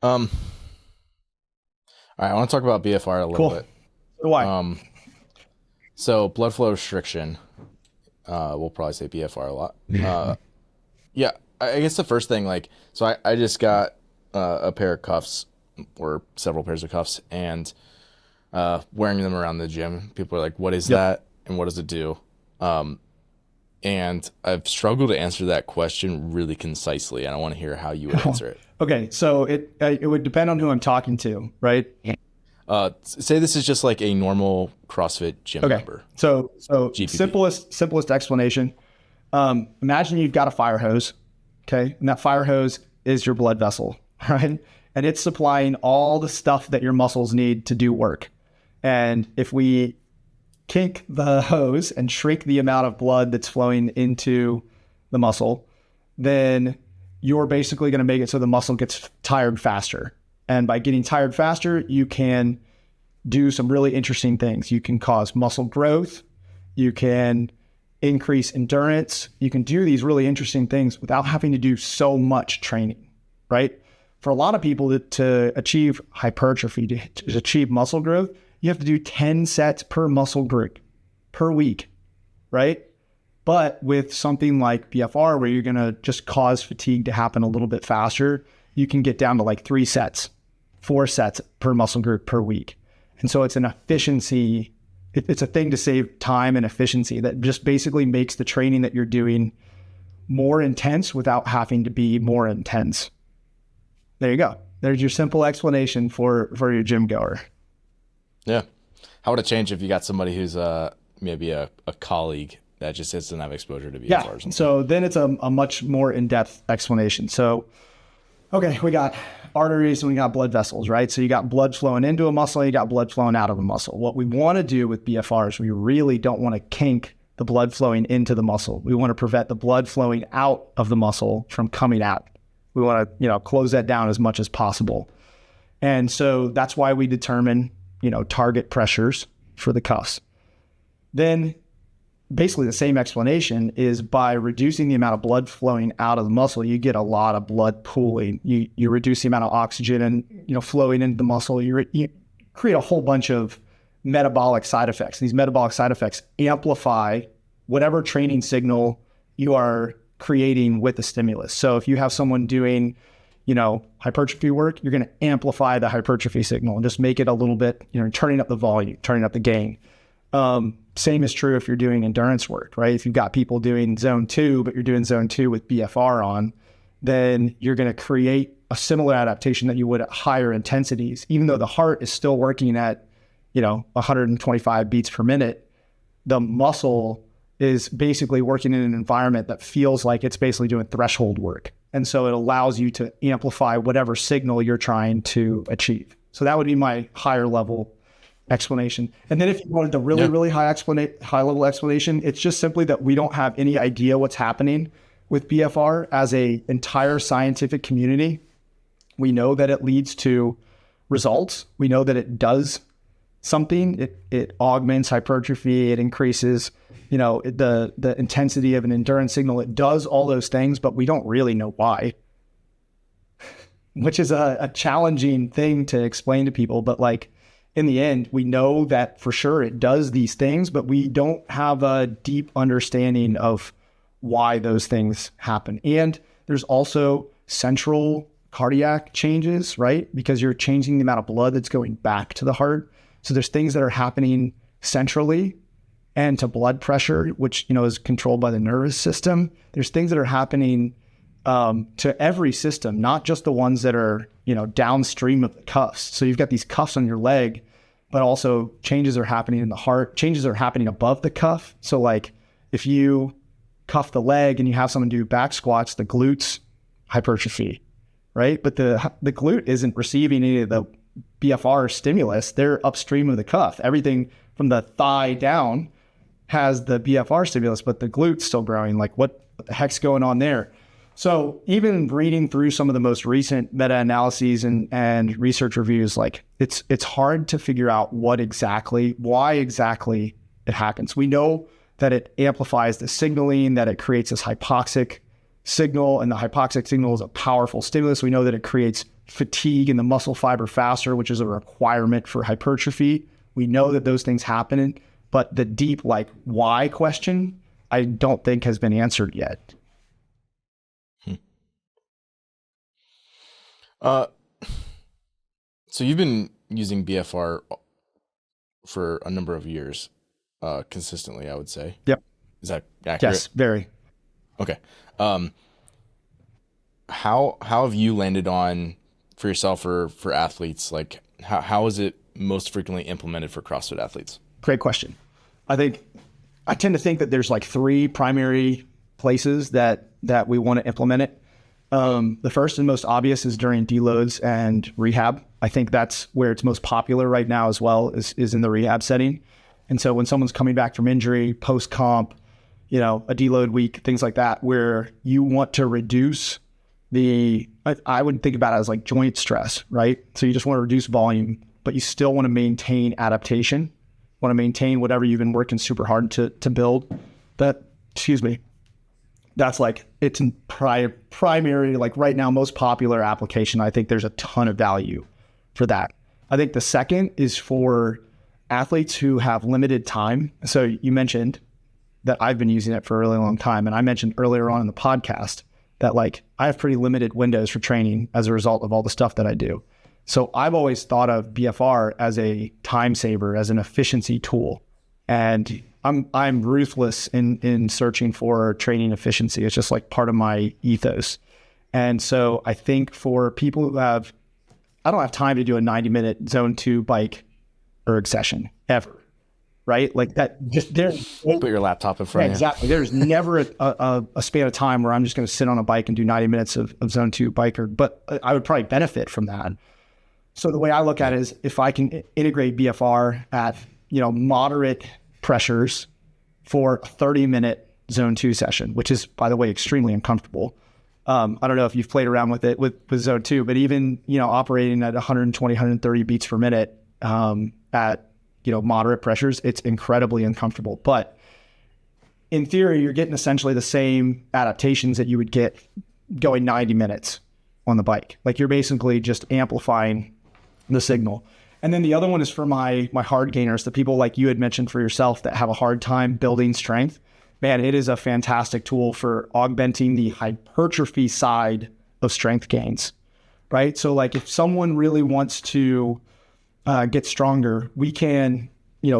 All right, I want to talk about BFR a little bit. Why? So blood flow restriction. We'll probably say BFR a lot. Yeah, I guess the first thing, so I just got a pair of cuffs, or several pairs of cuffs, and wearing them around the gym. People are like, what is that? And what does it do? And I've struggled to answer that question really concisely, and I want to hear how you would answer it. Okay, so it would depend on who I'm talking to, right? Say this is just like a normal CrossFit gym member. So GPP. simplest explanation. Imagine you've got a fire hose, okay? And that fire hose is your blood vessel, right? And it's supplying all the stuff that your muscles need to do work. And if we kink the hose and shrink the amount of blood that's flowing into the muscle, then you're basically going to make it so the muscle gets tired faster. And by getting tired faster, you can do some really interesting things. You can cause muscle growth. You can increase endurance. You can do these really interesting things without having to do so much training, right? For a lot of people to achieve hypertrophy, to achieve muscle growth, you have to do 10 sets per muscle group per week, right? But with something like BFR, where you're going to just cause fatigue to happen a little bit faster, you can get down to 3 sets, 4 sets per muscle group per week. And so it's an efficiency. It's a thing to save time and efficiency that just basically makes the training that you're doing more intense without having to be more intense. There you go. There's your simple explanation for your gym goer. Yeah. How would it change if you got somebody who's maybe a colleague that just doesn't have exposure to BFR? Yeah. So then it's a much more in-depth explanation. So, okay, we got arteries and we got blood vessels, right? So you got blood flowing into a muscle, you got blood flowing out of a muscle. What we want to do with BFR is we really don't want to kink the blood flowing into the muscle. We want to prevent the blood flowing out of the muscle from coming out. We want to, close that down as much as possible. And so that's why we determine, target pressures for the cuffs. Then basically the same explanation is by reducing the amount of blood flowing out of the muscle, you get a lot of blood pooling. You reduce the amount of oxygen and, flowing into the muscle. You create a whole bunch of metabolic side effects. These metabolic side effects amplify whatever training signal you are creating with the stimulus. So if you have someone doing, hypertrophy work, you're going to amplify the hypertrophy signal and just make it a little bit, turning up the volume, turning up the gain. Same is true if you're doing endurance work, right? If you've got people doing zone 2, but you're doing zone 2 with BFR on, then you're going to create a similar adaptation that you would at higher intensities, even though the heart is still working at, 125 beats per minute. The muscle is basically working in an environment that feels like it's basically doing threshold work. And so it allows you to amplify whatever signal you're trying to achieve. So that would be my higher level explanation. And then if you wanted the really high level explanation, it's just simply that we don't have any idea what's happening with BFR as a entire scientific community. We know that it leads to results. We know that it does something. It augments hypertrophy. It increases, the intensity of an endurance signal. It does all those things, but we don't really know why, which is a challenging thing to explain to people. But in the end, we know that for sure it does these things, but we don't have a deep understanding of why those things happen. And there's also central cardiac changes, right? Because you're changing the amount of blood that's going back to the heart. So there's things that are happening centrally and to blood pressure, which, is controlled by the nervous system. There's things that are happening to every system, not just the ones that are, downstream of the cuffs. So you've got these cuffs on your leg, but also changes are happening in the heart. Changes are happening above the cuff. So if you cuff the leg and you have someone do back squats, the glutes hypertrophy, right? But the glute isn't receiving any of the BFR stimulus. They're upstream of the cuff. Everything from the thigh down has the BFR stimulus, but the glute's still growing. What the heck's going on there? So even reading through some of the most recent meta-analyses and research reviews, it's hard to figure out why exactly it happens. We know that it amplifies the signaling, that it creates this hypoxic signal, and the hypoxic signal is a powerful stimulus. We know that it creates fatigue in the muscle fiber faster, which is a requirement for hypertrophy. We know that those things happen, but the deep why question, I don't think has been answered yet. So you've been using BFR for a number of years, consistently, I would say. Yep. Is that accurate? Yes, very. Okay. How have you landed on for yourself or for athletes? How is it most frequently implemented for CrossFit athletes? Great question. I tend to think that there's 3 primary places that we want to implement it. The first and most obvious is during deloads and rehab. I think that's where it's most popular right now as well, is in the rehab setting. And so when someone's coming back from injury, post-comp, a deload week, things like that, where you want to reduce I would think about it as joint stress, right? So you just want to reduce volume, but you still want to maintain adaptation, want to maintain whatever you've been working super hard to build. That's it's primary, right now, most popular application. I think there's a ton of value for that. I think the second is for athletes who have limited time. So you mentioned that I've been using it for a really long time. And I mentioned earlier on in the podcast that I have pretty limited windows for training as a result of all the stuff that I do. So I've always thought of BFR as a time saver, as an efficiency tool. And I'm ruthless in searching for training efficiency. It's just part of my ethos. And so I think for people who I don't have time to do a 90-minute zone 2 bike erg session ever, right? Just there. Put your laptop in front of you. Exactly. There's never a span of time where I'm just going to sit on a bike and do 90 minutes of zone 2 bike erg, but I would probably benefit from that. So the way I look at it is if I can integrate BFR at, moderate pressures for a 30-minute zone 2 session, which is, by the way, extremely uncomfortable. I don't know if you've played around with it with zone 2, but even, operating at 120, 130 beats per minute at, moderate pressures, it's incredibly uncomfortable. But in theory, you're getting essentially the same adaptations that you would get going 90 minutes on the bike. Like you're basically just amplifying the signal. And then the other one is for my hard gainers, the people like you had mentioned for yourself that have a hard time building strength. Man, it is a fantastic tool for augmenting the hypertrophy side of strength gains, right? So like if someone really wants to get stronger, we can,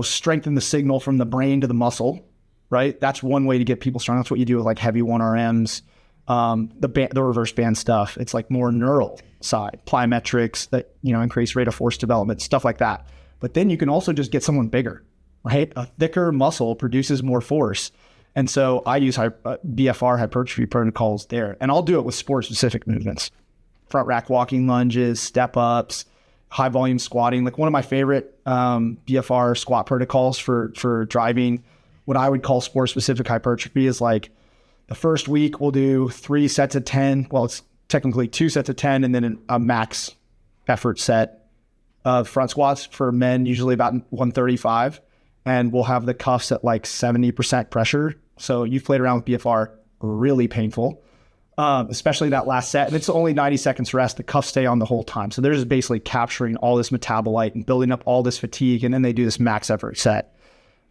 strengthen the signal from the brain to the muscle, right? That's one way to get people strong. That's what you do with like heavy 1RMs, the reverse band stuff. It's like more neural side, plyometrics that, increase rate of force development, stuff like that. But then you can also just get someone bigger, right? A thicker muscle produces more force. And so I use BFR hypertrophy protocols there. And I'll do it with sport specific movements, front rack walking lunges, step ups, high volume squatting. Like one of my favorite BFR squat protocols for driving what I would call sport specific hypertrophy is like the first week we'll do 3 sets of 10. Well, it's technically 2 sets of 10 and then a max effort set of front squats for men, usually about 135. And we'll have the cuffs at like 70% pressure. So you've played around with BFR, really painful, especially that last set. And it's only 90 seconds rest. The cuffs stay on the whole time. So they're just basically capturing all this metabolite and building up all this fatigue. And then they do this max effort set.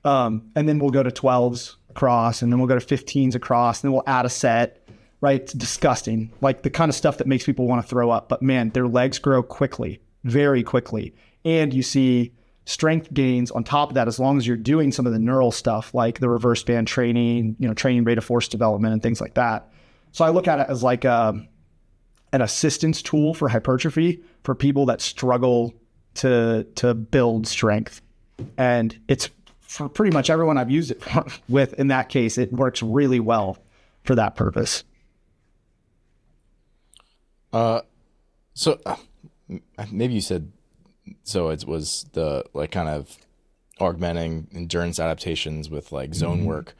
And then we'll go to 12s across, and then we'll go to 15s across, and then we'll add a set, right? It's disgusting. Like the kind of stuff that makes people want to throw up. But man, their legs grow quickly, very quickly. And you see strength gains on top of that, as long as you're doing some of the neural stuff like the reverse band training, training rate of force development and things like that. So I look at it as like an assistance tool for hypertrophy for people that struggle to build strength. And it's for pretty much everyone I've used it with. In that case, it works really well for that purpose. So maybe you said, so it was the like kind of augmenting endurance adaptations with like zone work,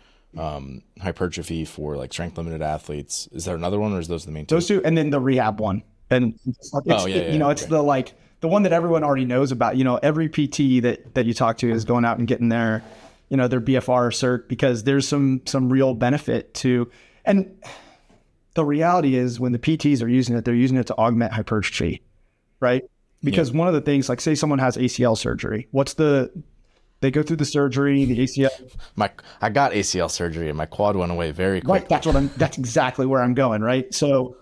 hypertrophy for like strength limited athletes. Is there another one, or is those the main two? Those two, and then the rehab one. And it's it's the like the one that everyone already knows about. Every PT that you talk to is going out and getting their BFR cert because there's some real benefit to. And the reality is when the PTs are using it, they're using it to augment hypertrophy, right? Because one of the things, like say someone has ACL surgery, they go through the surgery, the ACL. I got ACL surgery and my quad went away very quick. Right, that's exactly where I'm going, right? So,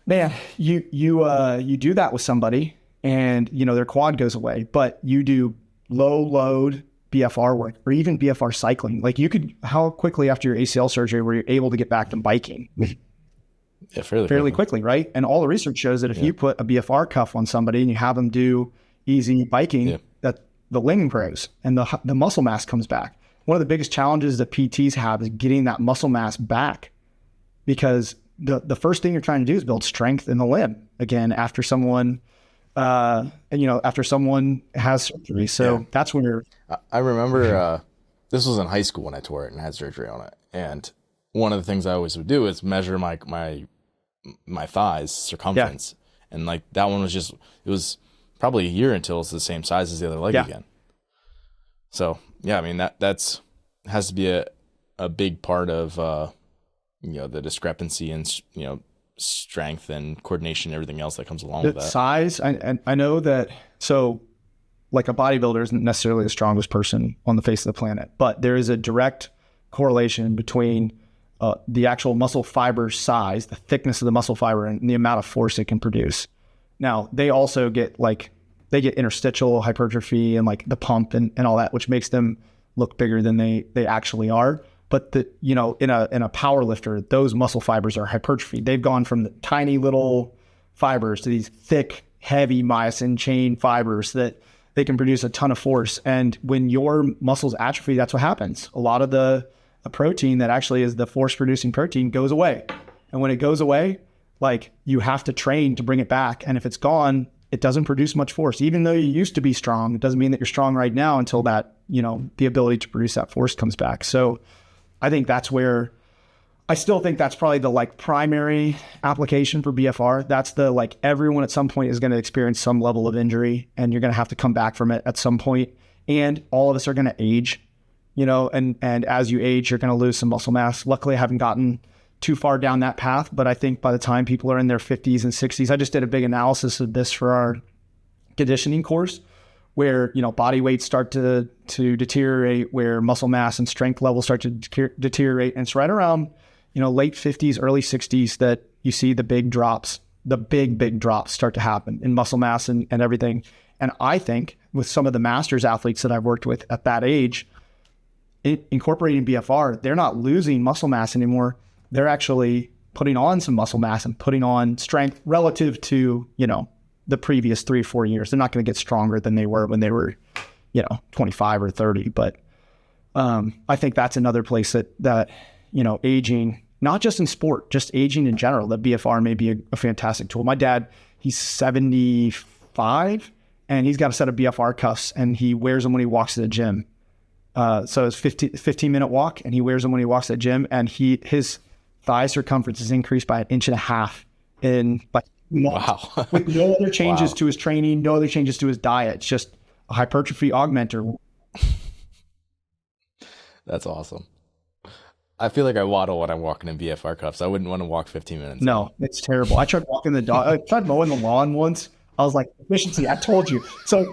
man, you do that with somebody and, their quad goes away, but you do low load BFR work or even BFR cycling. Like how quickly after your ACL surgery were you able to get back to biking? Yeah, fairly quickly, right? And all the research shows that if you put a BFR cuff on somebody and you have them do easy biking, that the ligament grows and the muscle mass comes back. One of the biggest challenges that PTs have is getting that muscle mass back, because the first thing you're trying to do is build strength in the limb again after someone has surgery. So that's when I remember this was in high school when I tore it and had surgery on it, and one of the things I always would do is measure my thighs circumference. And like that one was it was probably a year until it's the same size as the other leg again. So I mean that's has to be a big part of the discrepancy in strength and coordination and everything else that comes along with that. Size, I know that. So like a bodybuilder isn't necessarily the strongest person on the face of the planet, but there is a direct correlation between the actual muscle fiber size, the thickness of the muscle fiber, and the amount of force it can produce. Now, they also get interstitial hypertrophy and like the pump and all that, which makes them look bigger than they actually are. But in a power lifter, those muscle fibers are hypertrophy. They've gone from the tiny little fibers to these thick, heavy myosin chain fibers that they can produce a ton of force. And when your muscles atrophy, that's what happens. A lot of the protein that actually is the force producing protein goes away. And when it goes away, like you have to train to bring it back. And if it's gone, it doesn't produce much force. Even though you used to be strong, it doesn't mean that you're strong right now until that, the ability to produce that force comes back. So I think that's where I still think that's probably the like primary application for BFR. That's the like everyone at some point is going to experience some level of injury and you're going to have to come back from it at some point. And all of us are going to age. and as you age, you're going to lose some muscle mass. Luckily, I haven't gotten too far down that path, but I think by the time people are in their 50s and 60s, I just did a big analysis of this for our conditioning course, where, body weights start to deteriorate, where muscle mass and strength levels start to deteriorate. And it's right around, late 50s, early 60s that you see the big drops, the big drops start to happen in muscle mass and everything. And I think with some of the masters athletes that I've worked with at that age, incorporating BFR, they're not losing muscle mass anymore. They're actually putting on some muscle mass and putting on strength relative to, the previous 3 or 4 years. They're not going to get stronger than they were when they were, 25 or 30. But I think that's another place that aging, not just in sport, just aging in general, that BFR may be a fantastic tool. My dad, he's 75 and he's got a set of BFR cuffs and he wears them when he walks to the gym. So it's 15-minute walk and he wears them when he walks to the gym, and his thigh circumference is increased by 1.5 inches in like months. Wow. With no other changes to his training, no other changes to his diet. It's just a hypertrophy augmenter. That's awesome. I feel like I waddle when I'm walking in BFR cuffs. I wouldn't want to walk 15 minutes. No, it's terrible. I tried walking the dog. I tried mowing the lawn once. I was like, efficiency, I told you. So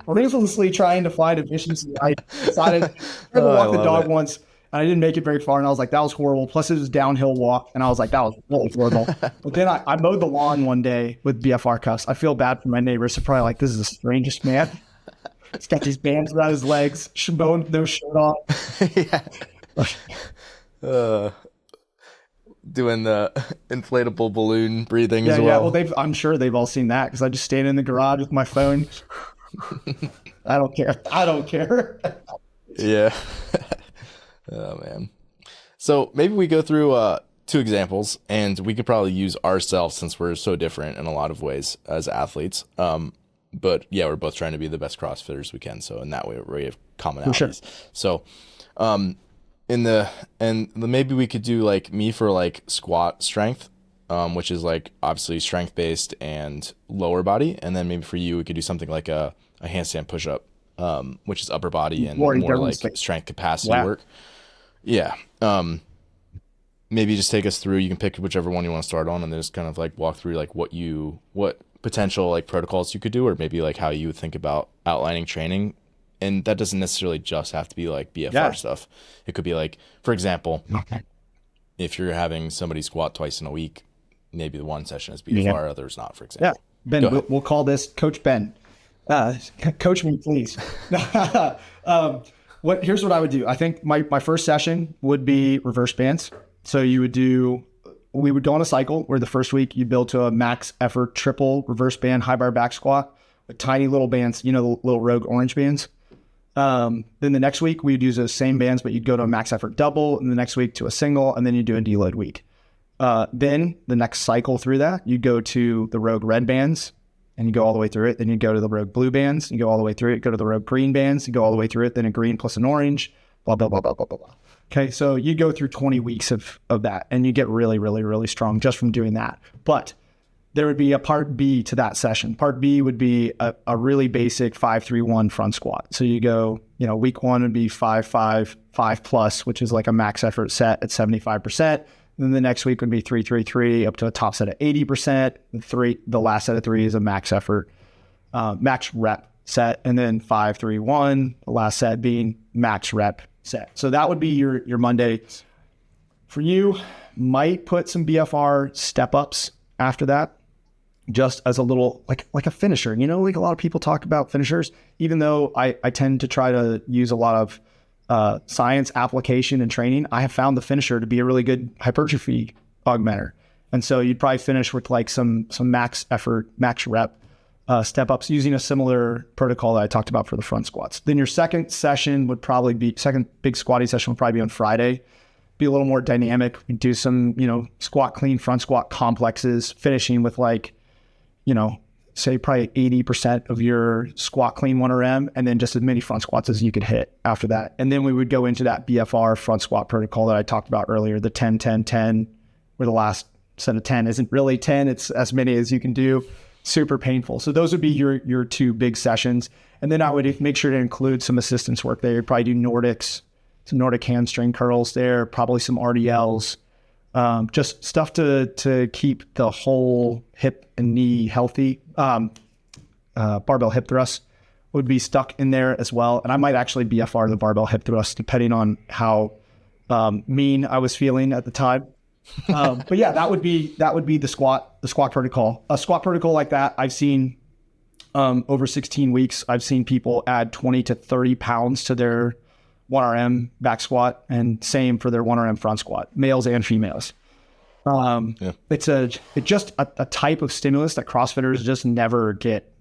ruthlessly trying to find efficiency. I decided to walk the dog once, and I didn't make it very far. And I was like, that was horrible. Plus it was a downhill walk. And I was like, that was really horrible. But then I mowed the lawn one day with BFR cuffs. I feel bad for my neighbors. They're probably like, this is the strangest man. He's got these bands around his legs, mowing no shirt on. Doing the inflatable balloon breathing as well. Yeah, well, I'm sure they've all seen that because I just stand in the garage with my phone. I don't care. Yeah. Oh, man. So maybe we go through 2 examples, and we could probably use ourselves since we're so different in a lot of ways as athletes. But yeah, we're both trying to be the best CrossFitters we can. So in that way, we have commonalities. Sure. So, maybe we could do like me for like squat strength, which is like obviously strength based and lower body. And then maybe for you, we could do something like a handstand push up, which is upper body and more like strength capacity work. Yeah. Maybe just take us through, you can pick whichever one you want to start on and then just kind of like walk through like what potential like protocols you could do, or maybe like how you would think about outlining training. And that doesn't necessarily just have to be like BFR stuff. It could be like, for example, if you're having somebody squat twice in a week, maybe the one session is BFR, others not, for example. Yeah, Ben, we'll call this Coach Ben. Coach me, please. Here's what I would do. I think my first session would be reverse bands. So we would go on a cycle where the first week you build to a max effort triple reverse band high bar back squat with tiny little bands, the little Rogue orange bands. Then the next week we'd use those same bands, but you'd go to a max effort double, and the next week to a single, and then you do a deload week. Then the next cycle through that, you go to the Rogue red bands and you go all the way through it. Then you go to the Rogue blue bands, you go all the way through it, go to the Rogue green bands, you go all the way through it, then a green plus an orange, blah, blah, blah, blah, blah, blah, blah. Okay. So you go through 20 weeks of that, and you get really, really, really strong just from doing that. But there would be a part B to that session. Part B would be a really basic 5-3-1 front squat. So you go, week 1 would be 5-5, 5+, which is like a max effort set at 75%. Then the next week would be 3-3-3 up to a top set at 80%. The last set of 3 is a max effort, max rep set. And then 5-3-1, the last set being max rep set. So that would be your Monday. For you, might put some BFR step ups after that, just as a little, like a finisher. Like a lot of people talk about finishers, even though I tend to try to use a lot of science application and training. I have found the finisher to be a really good hypertrophy augmenter. And so you'd probably finish with like some max effort, max rep step ups using a similar protocol that I talked about for the front squats. Then your second big squatty session would probably be on Friday. Be a little more dynamic. We do some, squat clean front squat complexes, finishing with say probably 80% of your squat clean 1RM, and then just as many front squats as you could hit after that. And then we would go into that BFR front squat protocol that I talked about earlier, the 10-10-10, where the last set of 10 isn't really 10. It's as many as you can do. super painful. So those would be your two big sessions. And then I would make sure to include some assistance work there. You'd probably do Nordics, some Nordic hamstring curls there, probably some RDLs, just stuff to keep the whole hip and knee healthy. Barbell hip thrust would be stuck in there as well. And I might actually BFR the barbell hip thrust depending on how mean I was feeling at the time. But yeah, that would be the squat protocol. A squat protocol like that, I've seen over 16 weeks, I've seen people add 20 to 30 pounds to their 1RM back squat, and same for their 1RM front squat, males and females. It's just a type of stimulus that CrossFitters just never get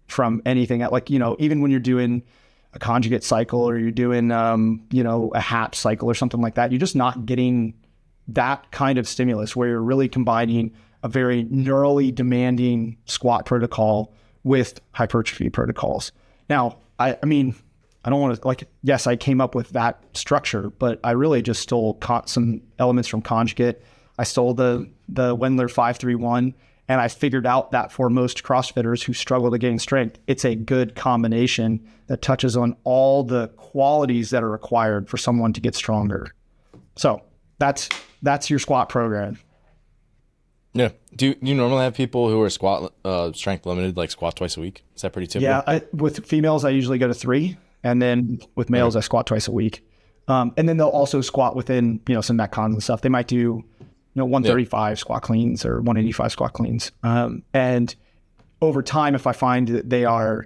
from anything. Like, even when you're doing a conjugate cycle or you're doing, a HAP cycle or something like that, you're just not getting that kind of stimulus where you're really combining a very neurally demanding squat protocol with hypertrophy protocols. Now, I mean, I don't want to yes, I came up with that structure, but I really just stole some elements from conjugate. I stole the Wendler 531, and I figured out that for most CrossFitters who struggle to gain strength, it's a good combination that touches on all the qualities that are required for someone to get stronger. So that's your squat program. Yeah. Do you normally have people who are squat strength limited, like squat twice a week? Is that pretty typical? Yeah. With females, I usually go to 3, and then with males, I squat twice a week. And then they'll also squat within, some Metcons and stuff. They might do 135 squat cleans or 185 squat cleans. And over time, if I find that they are,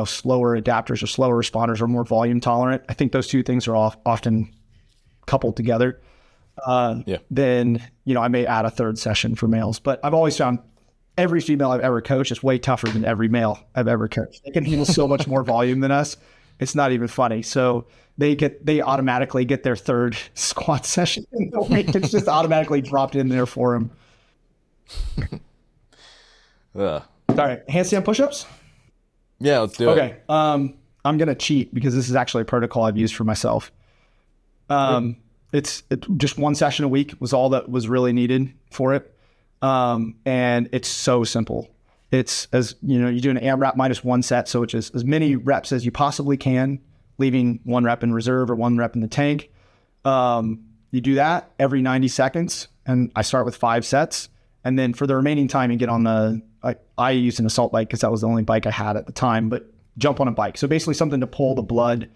slower adapters or slower responders or more volume tolerant, I think those two things are often coupled together. Then, I may add a third session for males, but I've always found every female I've ever coached is way tougher than every male I've ever coached. They can handle so much more volume than us. It's not even funny. So they automatically get their third squat session. It's just automatically dropped in there for them. All right. Handstand push-ups. Yeah, let's do it. Okay. I'm going to cheat because this is actually a protocol I've used for myself. It's just one session a week was all that was really needed for it. And it's so simple. It's you do an AMRAP minus 1 set. So it's as many reps as you possibly can, leaving 1 rep in reserve or 1 rep in the tank. You do that every 90 seconds. And I start with 5 sets. And then for the remaining time, you get on I used an assault bike because that was the only bike I had at the time, but jump on a bike. So basically something to pull the blood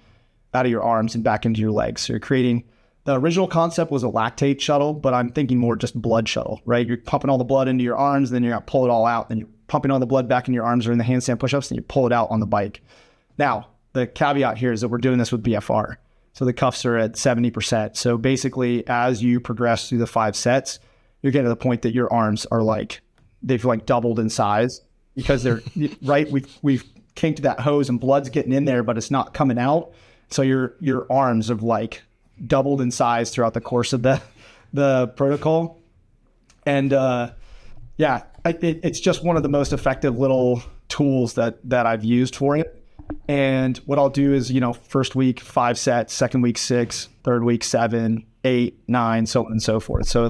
out of your arms and back into your legs. So you're creating, the original concept was a lactate shuttle, but I'm thinking more just blood shuttle, right? You're pumping all the blood into your arms, then you're going to pull it all out. Then you're pumping all the blood back in your arms or in the handstand push-ups, and you pull it out on the bike. Now, the caveat here is that we're doing this with BFR. So the cuffs are at 70%. So basically, as you progress through the 5 sets, you're getting to the point that your arms are they've doubled in size because they're, right? We've kinked that hose and blood's getting in there, but it's not coming out. So your arms have doubled in size throughout the course of the protocol. And it's just one of the most effective little tools that I've used for it. And what I'll do is, first week 5 sets, second week 6, third week 7, 8, 9, so on and so forth. So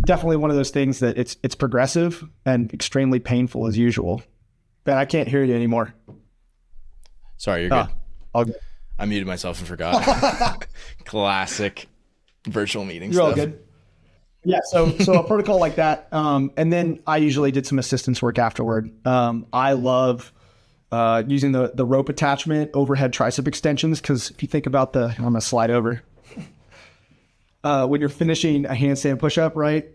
definitely one of those things that it's progressive and extremely painful as usual. Ben, I can't hear you anymore. Sorry, you're good. All good. I muted myself and forgot. Classic virtual meeting You're stuff. all good. Yeah, so a protocol like that. And then I usually did some assistance work afterward. I love using the rope attachment, overhead tricep extensions, because if you think about I'm going to slide over. When you're finishing a handstand push-up, right?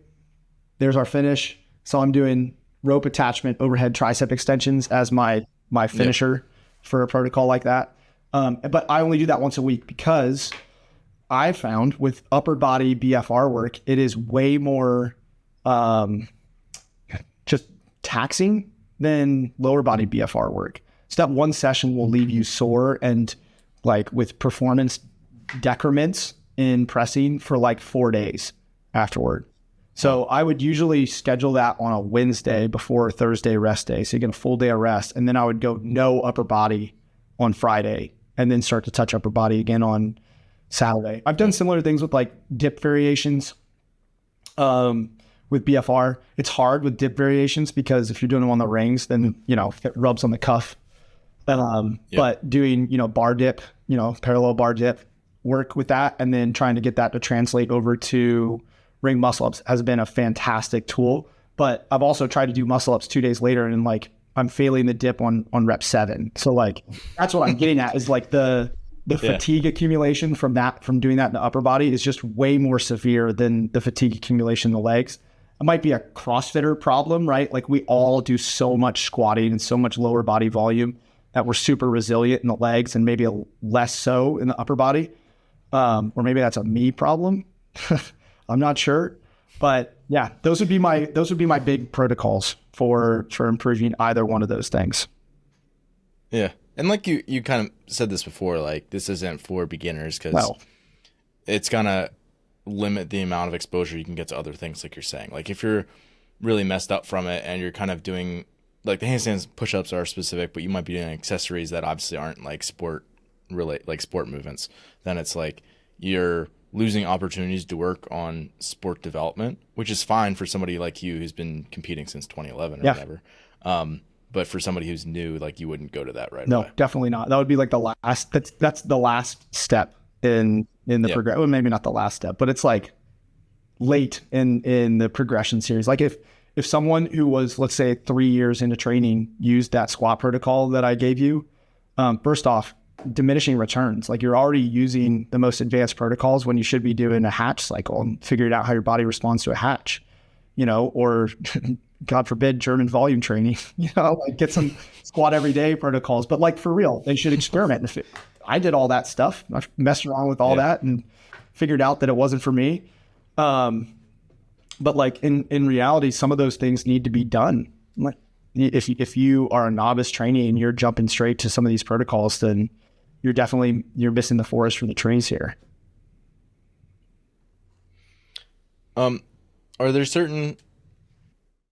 There's our finish. So I'm doing rope attachment, overhead tricep extensions as my finisher for a protocol like that. But I only do that once a week because I found with upper body BFR work, it is way more just taxing than lower body BFR work. So that one session will leave you sore and with performance decrements in pressing for 4 days afterward. So I would usually schedule that on a Wednesday before a Thursday rest day. So you get a full day of rest. And then I would go no upper body on Friday and then start to touch upper body again on Saturday. I've done similar things with dip variations, with BFR. It's hard with dip variations because if you're doing them on the rings, then, it rubs on the cuff. But doing, bar dip, parallel bar dip, work with that, and then trying to get that to translate over to ring muscle ups has been a fantastic tool. But I've also tried to do muscle ups 2 days later, and like I'm failing the dip on rep 7. So like that's what I'm getting at is like the fatigue accumulation from doing that in the upper body is just way more severe than the fatigue accumulation in the legs. It might be a CrossFitter problem, right? Like we all do so much squatting and so much lower body volume that we're super resilient in the legs and maybe less so in the upper body. Or maybe that's a me problem. I'm not sure, but yeah, those would be my big protocols for improving either one of those things. Yeah. And like you kind of said this before, like this isn't for beginners because it's gonna limit the amount of exposure you can get to other things, like you're saying. Like if you're really messed up from it and you're kind of doing like the handstands, push-ups are specific, but you might be doing accessories that obviously aren't like sport movements, then it's like you're losing opportunities to work on sport development, which is fine for somebody like you who's been competing since 2011 or whatever. But for somebody who's new, like you wouldn't go to that right away. No, definitely not. That would be like the last. That's the last step in the progression. Well, maybe not the last step, but it's like late in the progression series. Like if someone who was, let's say, 3 years into training used that squat protocol that I gave you, first off, diminishing returns. Like you're already using the most advanced protocols when you should be doing a hatch cycle and figuring out how your body responds to a hatch, or God forbid, German volume training, like get some squat every day protocols, but like for real, they should experiment. I did all that stuff. I messed around with all that and figured out that it wasn't for me. But like in reality, some of those things need to be done. Like if you are a novice trainee and you're jumping straight to some of these protocols, then you're missing the forest for the trees here. Are there certain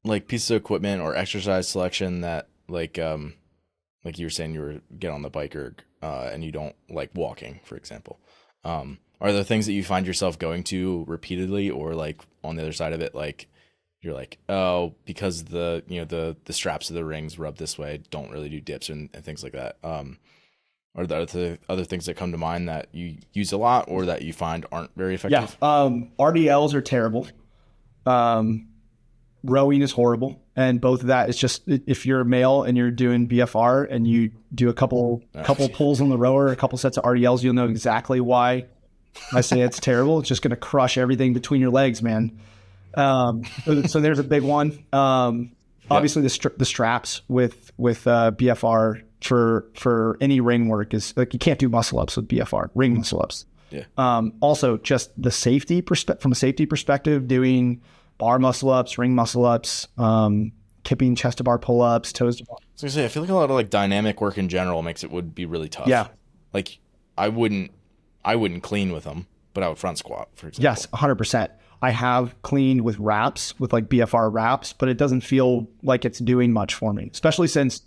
like pieces of equipment or exercise selection that like you were saying you get on the bike and you don't like walking, for example? Are there things that you find yourself going to repeatedly, or like on the other side of it, like you're like, oh, because the straps of the rings rub this way, don't really do dips and things like that? Are there other things that come to mind that you use a lot or that you find aren't very effective? Yeah, RDLs are terrible. Rowing is horrible. And both of that is just, if you're a male and you're doing BFR and you do a couple pulls on the rower, a couple sets of RDLs, you'll know exactly why I say it's terrible. It's just going to crush everything between your legs, man. So there's a big one. Obviously the straps with BFR for any ring work is like, you can't do muscle ups with BFR, ring muscle ups. Yeah. Also just the safety from a safety perspective, doing bar muscle ups, ring muscle ups, kipping chest to bar pull ups, toes to bar. So I say, I feel like a lot of like dynamic work in general would be really tough. Yeah. Like I wouldn't clean with them, but I would front squat, for example. Yes, 100%. I have cleaned with wraps, with like BFR wraps, but it doesn't feel like it's doing much for me, especially since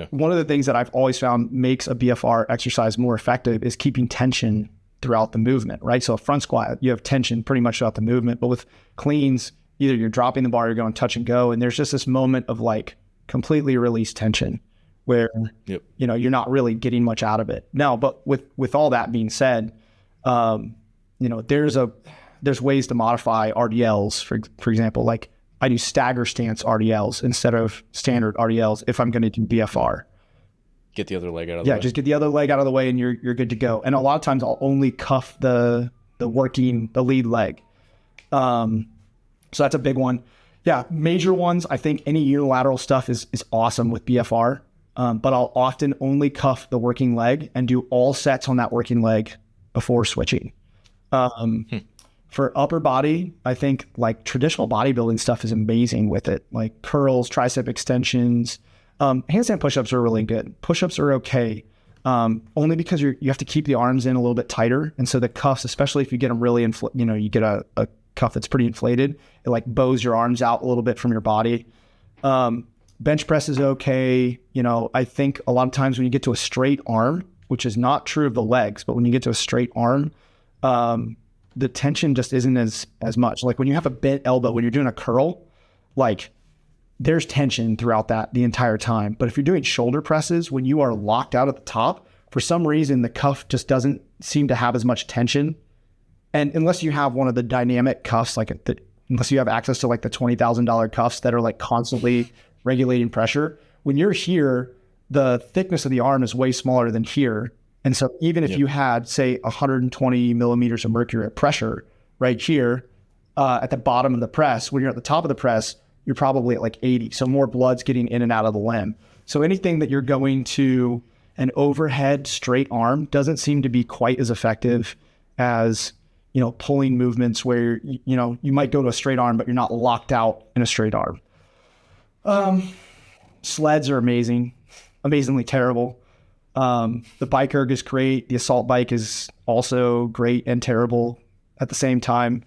one of the things that I've always found makes a BFR exercise more effective is keeping tension throughout the movement, right? So a front squat, you have tension pretty much throughout the movement, but with cleans, either you're dropping the bar, you're going touch and go, and there's just this moment of like completely released tension where you're not really getting much out of it. Now, but with all that being said, there's ways to modify RDLs. For example, like I do stagger stance RDLs instead of standard RDLs if I'm going to do BFR. Get the other leg out of the way. Yeah, just get the other leg out of the way and you're good to go. And a lot of times I'll only cuff the lead leg. So that's a big one. Yeah, major ones, I think any unilateral stuff is awesome with BFR. But I'll often only cuff the working leg and do all sets on that working leg before switching. For upper body, I think like traditional bodybuilding stuff is amazing with it. Like curls, tricep extensions, handstand push-ups are really good. Push-ups are okay. Only because you have to keep the arms in a little bit tighter. And so the cuffs, especially if you get them really, you get a cuff that's pretty inflated, it like bows your arms out a little bit from your body. Bench press is okay. I think a lot of times when you get to a straight arm, which is not true of the legs, but when you get to a straight arm, the tension just isn't as much. Like when you have a bent elbow, when you're doing a curl, like there's tension throughout that the entire time. But if you're doing shoulder presses, when you are locked out at the top, for some reason, the cuff just doesn't seem to have as much tension. And unless you have one of the dynamic cuffs, unless you have access to like the $20,000 cuffs that are like constantly regulating pressure, when you're here, the thickness of the arm is way smaller than here. And so even if you had, say, 120 millimeters of mercury of pressure right here at the bottom of the press, when you're at the top of the press, you're probably at like 80. So more blood's getting in and out of the limb. So anything that you're going to an overhead straight arm doesn't seem to be quite as effective as, pulling movements where, you might go to a straight arm, but you're not locked out in a straight arm. Sleds are amazingly terrible. The bike erg is great. The assault bike is also great and terrible at the same time.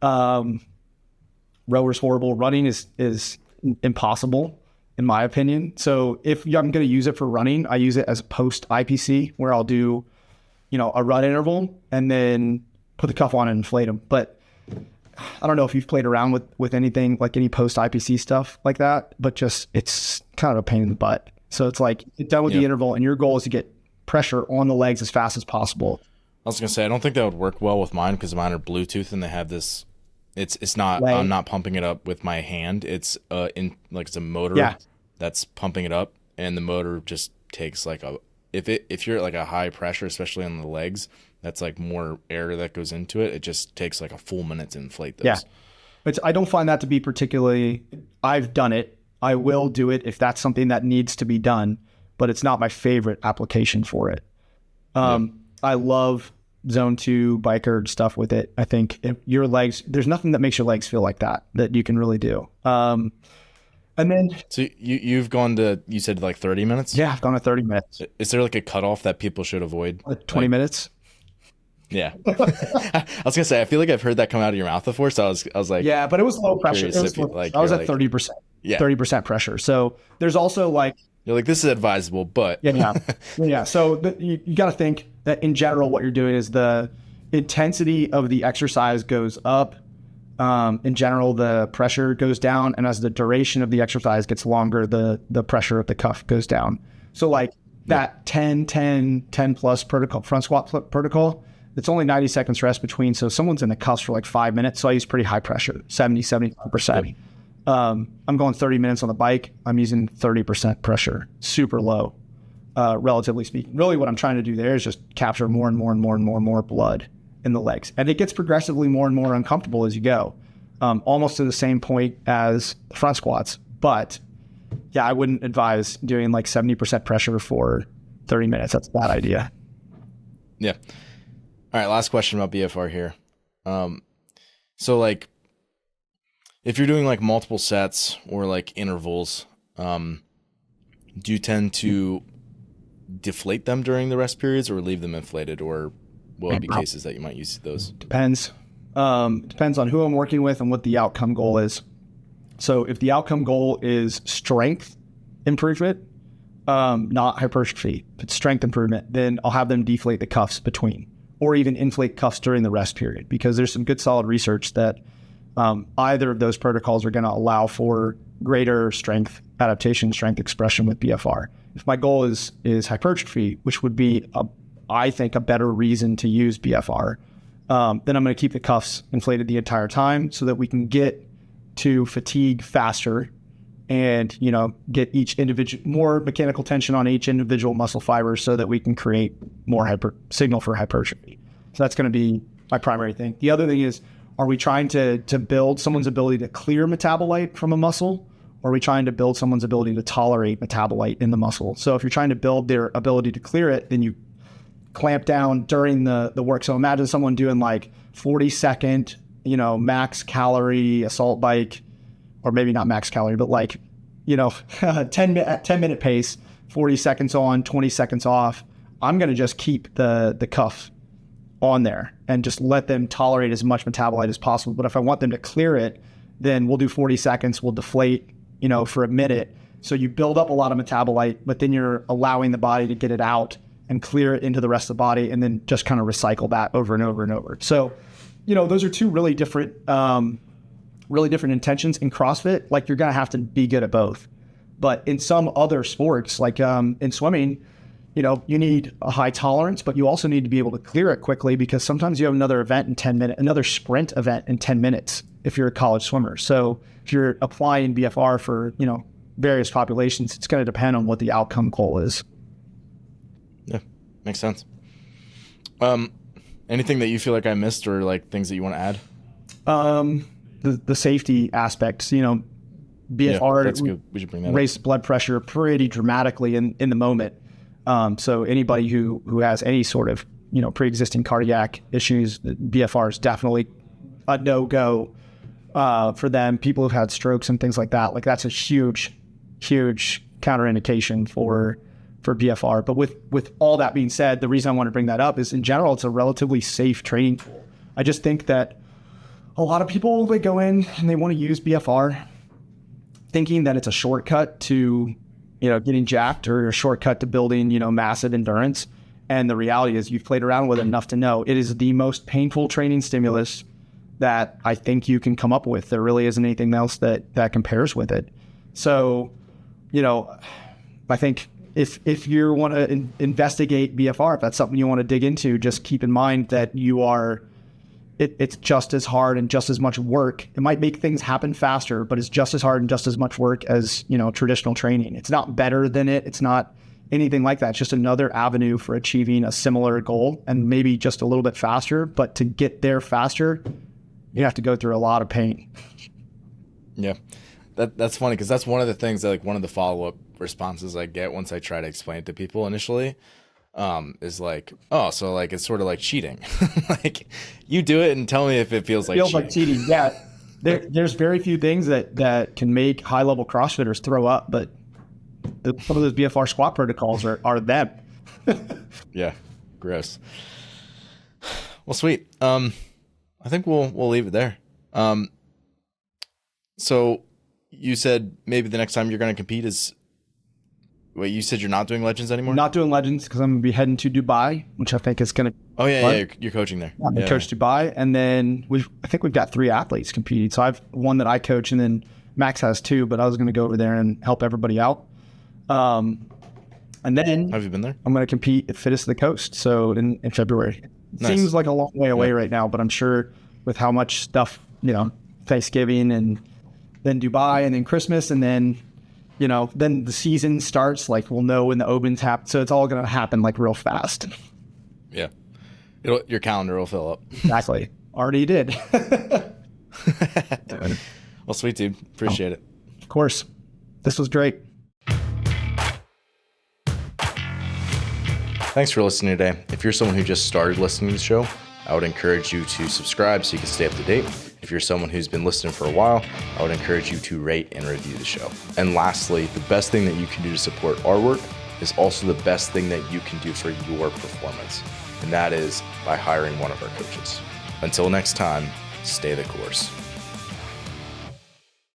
Rower's horrible. Running is impossible in my opinion. So if I'm going to use it for running, I use it as a post IPC where I'll do, a run interval and then put the cuff on and inflate them. But I don't know if you've played around with anything like any post IPC stuff like that, but just it's kind of a pain in the butt. So it's like get done with the interval and your goal is to get pressure on the legs as fast as possible. I was going to say, I don't think that would work well with mine because mine are Bluetooth and they have this, it's not, I'm not pumping it up with my hand. It's it's a motor that's pumping it up, and the motor just takes like if you're at like a high pressure, especially on the legs, that's like more air that goes into it. It just takes like a full minute to inflate those. Yeah. I don't find that to be particularly, I've done it. I will do it if that's something that needs to be done, but it's not my favorite application for it. I love zone 2 biker stuff with it. I think if your legs, there's nothing that makes your legs feel like that you can really do. And then, so you've gone to, you said like 30 minutes? Yeah, I've gone to 30 minutes. Is there like a cutoff that people should avoid? 20 minutes. Yeah. I was gonna say, I feel like I've heard that come out of your mouth before. So I was like, yeah, but it was low pressure. I was at 30%, 30% pressure. So there's also like, you're like, this is advisable, but yeah. So you got to think that in general, what you're doing is the intensity of the exercise goes up. In general, the pressure goes down, and as the duration of the exercise gets longer, the pressure of the cuff goes down. So like that 10 plus protocol, front squat protocol, it's only 90 seconds rest between. So someone's in the cuffs for like 5 minutes. So I use pretty high pressure, 75%. I'm going 30 minutes on the bike. I'm using 30% pressure, super low, relatively speaking. Really what I'm trying to do there is just capture more and more blood in the legs. And it gets progressively more and more uncomfortable as you go, almost to the same point as the front squats. But yeah, I wouldn't advise doing like 70% pressure for 30 minutes. That's a bad idea. Yeah. All right. Last question about BFR here. So like, if you're doing like multiple sets or like intervals, do you tend to deflate them during the rest periods or leave them inflated, or will it be cases that you might use those? Depends. Depends on who I'm working with and what the outcome goal is. So if the outcome goal is strength improvement, not hypertrophy, if it's strength improvement, then I'll have them deflate the cuffs between, or even inflate cuffs during the rest period, because there's some good solid research that either of those protocols are going to allow for greater strength adaptation, strength expression with BFR. If my goal is hypertrophy, which would be I think a better reason to use BFR, then I'm going to keep the cuffs inflated the entire time so that we can get to fatigue faster and, get each individual, more mechanical tension on each individual muscle fiber so that we can create more signal for hypertrophy. So that's going to be my primary thing. The other thing is, are we trying to build someone's ability to clear metabolite from a muscle? Or are we trying to build someone's ability to tolerate metabolite in the muscle? So if you're trying to build their ability to clear it, then you clamp down during the work. So imagine someone doing like 40-second, max calorie assault bike, or maybe not max calorie, but like, 10 minute pace, 40 seconds on, 20 seconds off. I'm going to just keep the cuff on there and just let them tolerate as much metabolite as possible. But if I want them to clear it, then we'll do 40 seconds, we'll deflate, for a minute. So you build up a lot of metabolite, but then you're allowing the body to get it out and clear it into the rest of the body, and then just kind of recycle that over and over and over. So those are two really different intentions. In CrossFit, like you're going to have to be good at both. But in some other sports, like in swimming, you need a high tolerance, but you also need to be able to clear it quickly because sometimes you have another event in 10 minutes, another sprint event in 10 minutes if you're a college swimmer. So if you're applying BFR for, various populations, it's going to depend on what the outcome goal is. Yeah, makes sense. Anything that you feel like I missed or like things that you want to add? The safety aspects, BFR that's good. We should bring that raises blood pressure pretty dramatically in the moment. So anybody who has any sort of, pre-existing cardiac issues, BFR is definitely a no-go for them. People who've had strokes and things like that, like that's a huge counterindication for BFR. But with all that being said, the reason I want to bring that up is in general, it's a relatively safe training tool. I just think that a lot of people, they go in and they want to use BFR thinking that it's a shortcut to, getting jacked or a shortcut to building, massive endurance. And the reality is you've played around with it enough to know it is the most painful training stimulus that I think you can come up with. There really isn't anything else that compares with it. So, I think if you want to investigate BFR, if that's something you want to dig into, just keep in mind that it's just as hard and just as much work. It might make things happen faster, but it's just as hard and just as much work as, traditional training. It's not better than it. It's not anything like that. It's just another avenue for achieving a similar goal and maybe just a little bit faster. But to get there faster, you have to go through a lot of pain. Yeah. That's funny because that's one of the things that like one of the follow-up responses I get once I try to explain it to people initially is like, oh, so like it's sort of like cheating. Like you do it and tell me if it feels like cheating. Yeah. There's very few things that can make high-level CrossFitters throw up, but some of those BFR squat protocols are them. Yeah, gross. Well, sweet. I think we'll leave it there. So you said maybe the next time you're going to compete is. Wait, you said you're not doing Legends anymore? Not doing Legends because I'm going to be heading to Dubai, which I think is going to. Oh yeah, you're coaching there. I'm going to coach Dubai, and then I think we've got 3 athletes competing. So I've one that I coach, and then Max has 2. But I was going to go over there and help everybody out. And then have you been there? I'm going to compete at Fittest of the Coast. So in February. Nice. Seems like a long way away right now, but I'm sure with how much stuff, Thanksgiving and then Dubai and then Christmas and then. Then the season starts, like we'll know when the Opens happen. So it's all going to happen like real fast. Yeah. Your calendar will fill up. Exactly. Already did. Well, sweet dude. Appreciate it. Of course. This was great. Thanks for listening today. If you're someone who just started listening to the show, I would encourage you to subscribe so you can stay up to date. If you're someone who's been listening for a while, I would encourage you to rate and review the show. And lastly, the best thing that you can do to support our work is also the best thing that you can do for your performance. And that is by hiring one of our coaches. Until next time, stay the course.